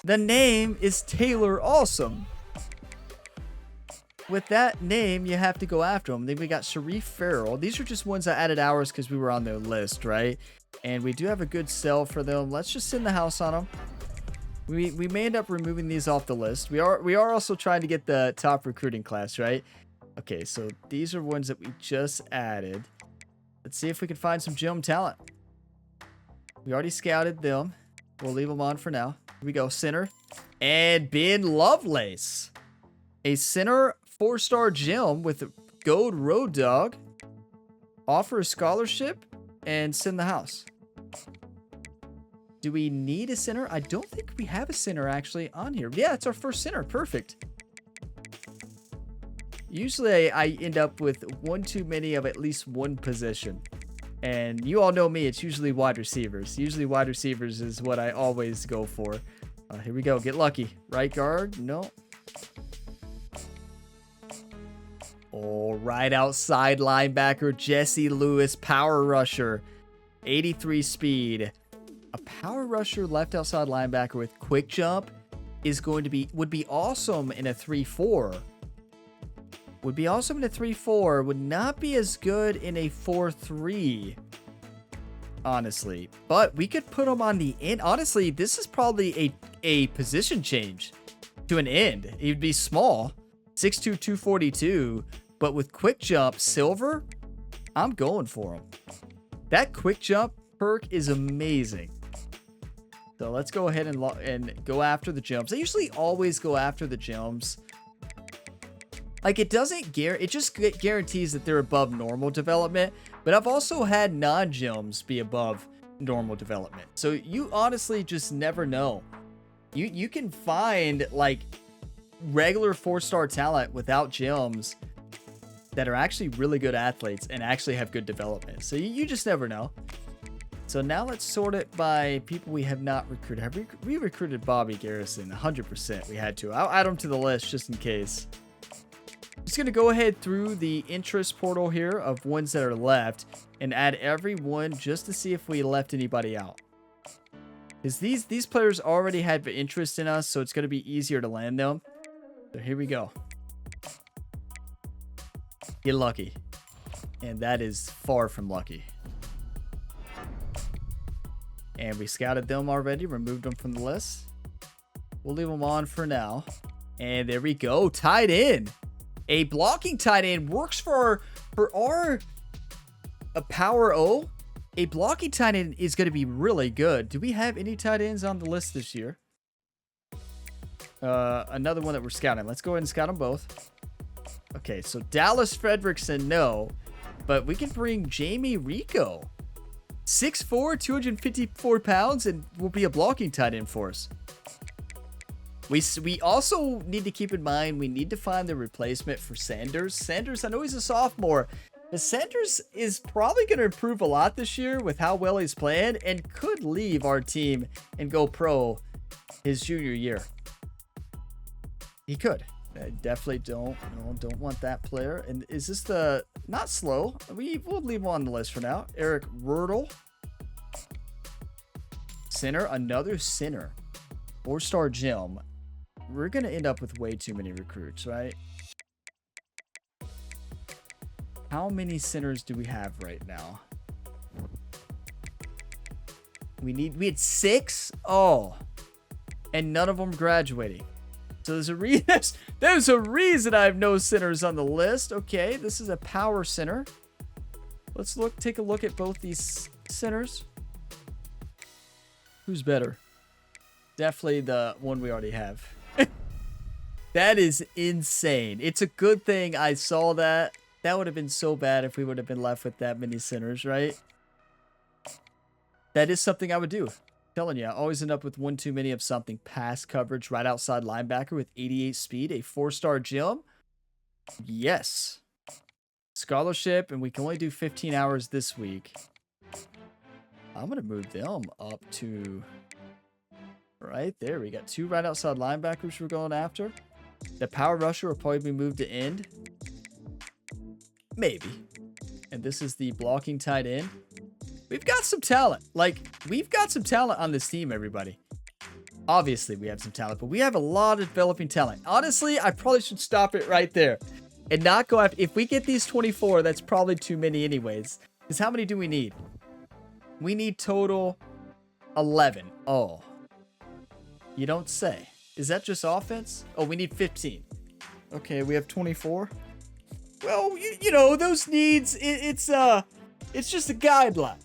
the name is Taylor Awesome. With that name, you have to go after them. Then we got Sharif Farrell. These are just ones that added hours because we were on their list, right? And we do have a good sell for them. Let's just send the house on them. We may end up removing these off the list. We are also trying to get the top recruiting class, right? Okay, so these are ones that we just added. Let's see if we can find some gym talent. We already scouted them. We'll leave them on for now. Here we go, center. And Ben Lovelace. A center 4-star gym with a Gold Road Dog. Offer a scholarship and send the house. Do we need a center? I don't think we have a center actually on here. Yeah, it's our first center. Perfect. Usually I end up with one too many of at least one position. And you all know me, it's usually wide receivers. Usually wide receivers is what I always go for. Here we go. Get lucky. Right guard? No. Oh, right outside linebacker, Jesse Lewis, power rusher, 83 speed. A power rusher left outside linebacker with quick jump would be awesome in a 3-4. Would be awesome in a 3-4. Would not be as good in a 4-3. Honestly. But we could put him on the end. Honestly, this is probably a position change to an end. He'd be small. 6'2", 242. But with quick jump, silver, I'm going for him. That quick jump perk is amazing. So let's go ahead and go after the gems. I usually always go after the gems. Like, it doesn't it just guarantees that they're above normal development. But I've also had non-gems be above normal development. So you honestly just never know. You can find like regular 4-star talent without gems that are actually really good athletes and actually have good development. So you just never know. So now let's sort it by people we have not recruited. Have we recruited Bobby Garrison? 100% we had to. I'll add him to the list just in case. Just going to go ahead through the interest portal here of ones that are left and add every one just to see if we left anybody out. Because these players already had interest in us, so it's going to be easier to land them. So here we go. Get lucky. And that is far from lucky. And we scouted them already, removed them from the list. We'll leave them on for now. And there we go, tied in. A blocking tight end works for our Power O. A blocking tight end is going to be really good. Do we have any tight ends on the list this year? Another one that we're scouting. Let's go ahead and scout them both. Okay, so Dallas Fredrickson, no. But we can bring Jamie Rico. 6'4", 254 pounds, and will be a blocking tight end for us. We also need to keep in mind, we need to find the replacement for Sanders. Sanders, I know he's a sophomore, but Sanders is probably going to improve a lot this year with how well he's playing and could leave our team and go pro his junior year. He could. I definitely don't want that player. And is this the not slow? We'll leave him on the list for now. Eric Wordle. Center, another center. 4-star gem. We're gonna end up with way too many recruits, right? How many centers do we have right now? We had 6. Oh, and none of them graduating. So there's a reason I have no centers on the list. Okay, this is a power center. Let's take a look at both these centers. Who's better? Definitely the one we already have. That is insane. It's a good thing I saw that. That would have been so bad if we would have been left with that many centers, right? That is something I would do. Telling you, I always end up with one too many of something. Pass coverage, right outside linebacker with 88 speed, a 4-star gem. Yes. Scholarship, and we can only do 15 hours this week. I'm going to move them up to right there. We got 2 right outside linebackers we're going after. The power rusher will probably be moved to end. Maybe. And this is the blocking tight end. We've got some talent. Like, we've got some talent on this team, everybody. Obviously, we have some talent, but we have a lot of developing talent. Honestly, I probably should stop it right there and not go after. If we get these 24, that's probably too many anyways. Because how many do we need? We need total 11. Oh. You don't say. Is that just offense? Oh, we need 15. Okay, we have 24. Well, you know, those needs, it's just a guideline.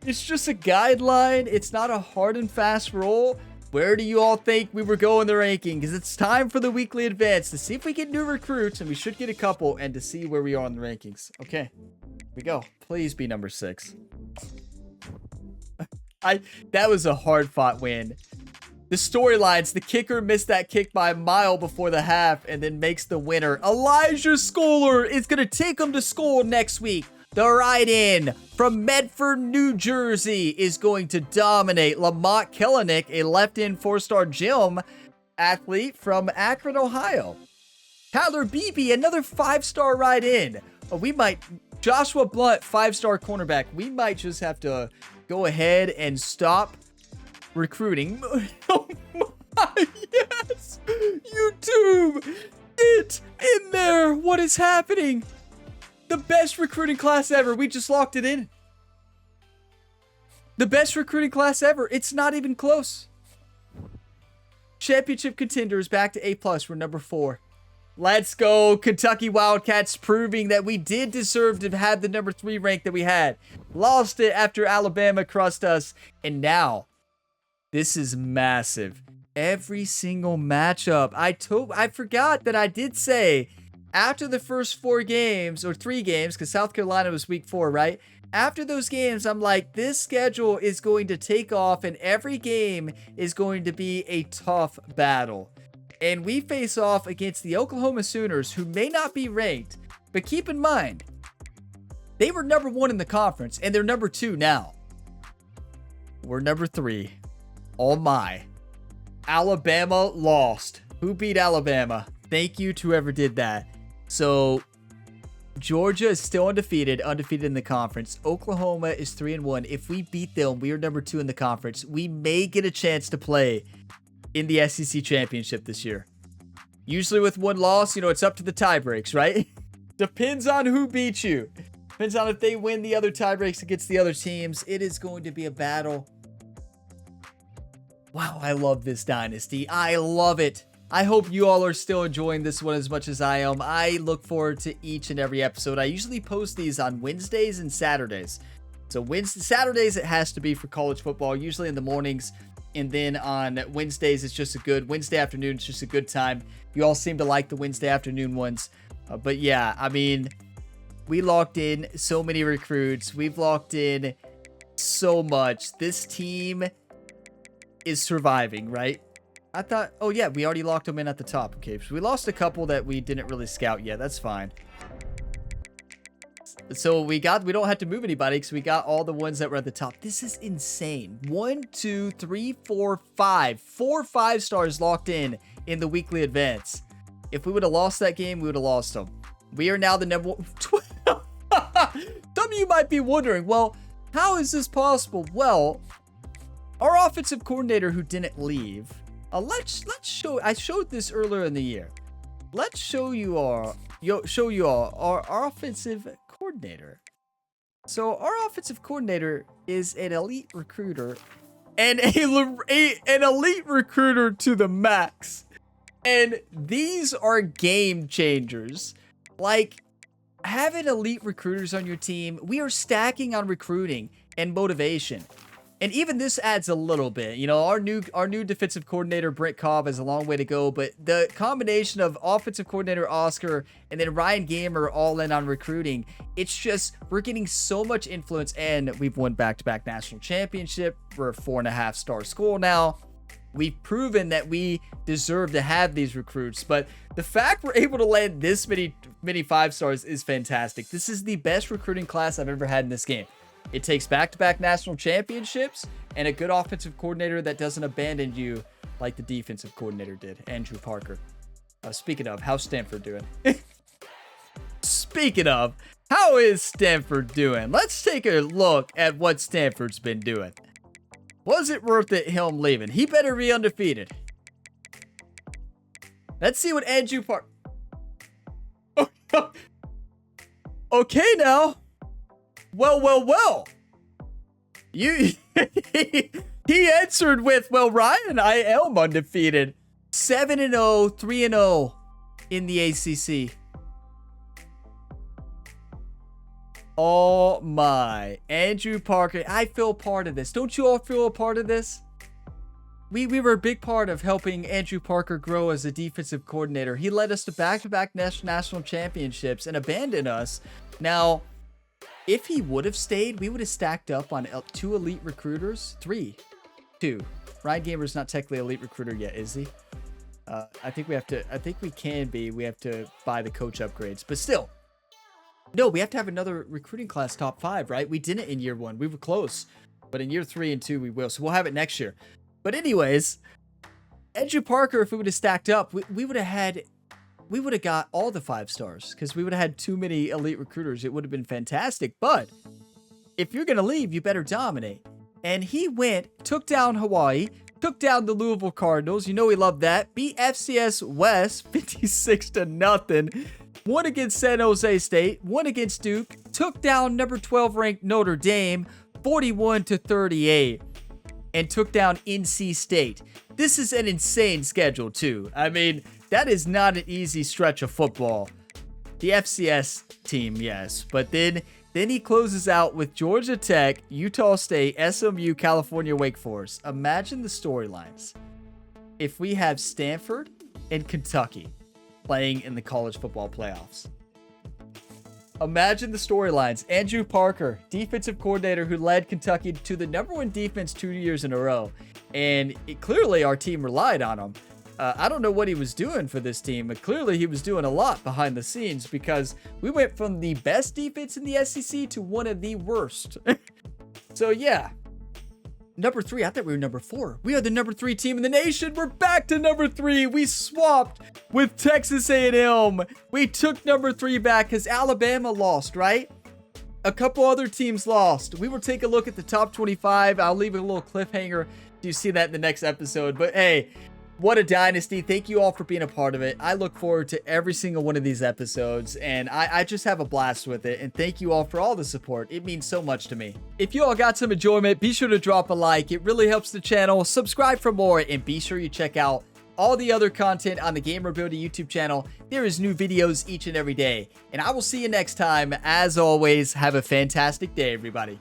It's just a guideline. It's not a hard and fast rule. Where do you all think we were going the ranking? Because it's time for the weekly advance to see if we get new recruits, and we should get a couple, and to see where we are in the rankings. Okay, here we go. Please be number 6. That was a hard-fought win. The storylines, the kicker missed that kick by a mile before the half and then makes the winner. Elijah Schooler is going to take him to school next week. The right-in from Medford, New Jersey is going to dominate. Lamont Kellenick, a left-in 4-star gym athlete from Akron, Ohio. Tyler Beebe, another 5-star right-in. Joshua Blunt, 5-star cornerback. We might just have to go ahead and stop recruiting. Oh my, yes! YouTube! it in there. What is happening? The best recruiting class ever. We just locked it in. The best recruiting class ever. It's not even close. Championship contenders back to A+. We're number 4. Let's go. Kentucky Wildcats proving that we did deserve to have the number 3 rank that we had. Lost it after Alabama crushed us. And now, this is massive. Every single matchup. I forgot that I did say after the first 4 games, or 3 games, because South Carolina was week 4, right? After those games, I'm like, this schedule is going to take off and every game is going to be a tough battle. And we face off against the Oklahoma Sooners, who may not be ranked, but keep in mind, they were number 1 in the conference and they're number 2 now. We're number 3. Oh my. Alabama lost. Who beat Alabama? Thank you to whoever did that. So Georgia is still undefeated in the conference. Oklahoma is 3-1. If we beat them, we are number 2 in the conference. We may get a chance to play in the SEC championship this year. Usually with 1 loss, it's up to the tie breaks, right? Depends on who beats you. Depends on if they win the other tie breaks against the other teams. It is going to be a battle. Wow, I love this dynasty. I love it. I hope you all are still enjoying this one as much as I am. I look forward to each and every episode. I usually post these on Wednesdays and Saturdays. So Saturdays, it has to be for college football, usually in the mornings. And then on Wednesdays, it's just a good Wednesday afternoon. It's just a good time. You all seem to like the Wednesday afternoon ones. But yeah, I mean, we locked in so many recruits. We've locked in so much. This team is surviving, right? I thought, oh yeah, we already locked them in at the top. Okay, so we lost a couple that we didn't really scout yet. That's fine. So we don't have to move anybody because we got all the ones that were at the top. This is insane. 1, 2, 3, 4, 5. 4 5-stars locked in the weekly advance. If we would have lost that game, we would have lost them. We are now the number 1. Some of you might be wondering, well, how is this possible? Well, our offensive coordinator who didn't leave. Let's show. I showed this earlier in the year. Let's show you all our offensive coordinator. So our offensive coordinator is an elite recruiter, and an elite recruiter to the max. And these are game changers. Like, having elite recruiters on your team, we are stacking on recruiting and motivation. And even this adds a little bit. Our new defensive coordinator, Brent Cobb, has a long way to go. But the combination of offensive coordinator Oscar and then Ryan Gamer all in on recruiting, it's just, we're getting so much influence. And we've won back-to-back national championship. We're a 4.5-star school now. We've proven that we deserve to have these recruits. But the fact we're able to land this many 5-stars is fantastic. This is the best recruiting class I've ever had in this game. It takes back-to-back national championships and a good offensive coordinator that doesn't abandon you like the defensive coordinator did, Andrew Parker. Speaking of, how's Stanford doing? Speaking of, how is Stanford doing? Let's take a look at what Stanford's been doing. Was it worth it him leaving? He better be undefeated. Let's see what Andrew Parker... Okay now. Well. He answered with, well, Ryan, I am undefeated. 7-0, 3-0 in the ACC. Oh my. Andrew Parker, I feel part of this. Don't you all feel a part of this? We were a big part of helping Andrew Parker grow as a defensive coordinator. He led us to back-to-back national championships and abandoned us. Now, if he would have stayed, we would have stacked up on 2 elite recruiters. 2. Ryan Gamer's not technically elite recruiter yet, is he? I think we can be. We have to buy the coach upgrades, but still. No, we have to have another recruiting class top 5, right? We didn't in year 1. We were close, but in year 3 and 2, we will. So we'll have it next year. But anyways, Andrew Parker, if we would have stacked up, we would have got all the 5-stars because we would have had too many elite recruiters. It would have been fantastic. But if you're going to leave, you better dominate. And he took down Hawaii, took down the Louisville Cardinals. You know we love that. Beat FCS West 56-0. Won against San Jose State. Won against Duke. Took down number 12 ranked Notre Dame 41-38. And took down NC State. This is an insane schedule too. I mean, that is not an easy stretch of football. The FCS team, yes. But then he closes out with Georgia Tech, Utah State, SMU, California, Wake Forest. Imagine the storylines if we have Stanford and Kentucky playing in the college football playoffs. Imagine the storylines. Andrew Parker, defensive coordinator who led Kentucky to the #1 defense 2 years in a row. And clearly our team relied on him. I don't know what he was doing for this team, but clearly he was doing a lot behind the scenes because we went from the best defense in the SEC to one of the worst. So yeah, number 3, I thought we were number 4. We are the number 3 team in the nation. We're back to number 3. We swapped with Texas A&M. We took number 3 back because Alabama lost, right? A couple other teams lost. We will take a look at the top 25. I'll leave a little cliffhanger. You see that in the next episode. But hey, what a dynasty. Thank you all for being a part of it. I look forward to every single one of these episodes, and I just have a blast with it. And thank you all for all the support. It means so much to me. If you all got some enjoyment, be sure to drop a like. It really helps the channel. Subscribe for more, and be sure you check out all the other content on the Gamerability YouTube channel. There is new videos each and every day. And I will see you next time. As always, have a fantastic day, everybody.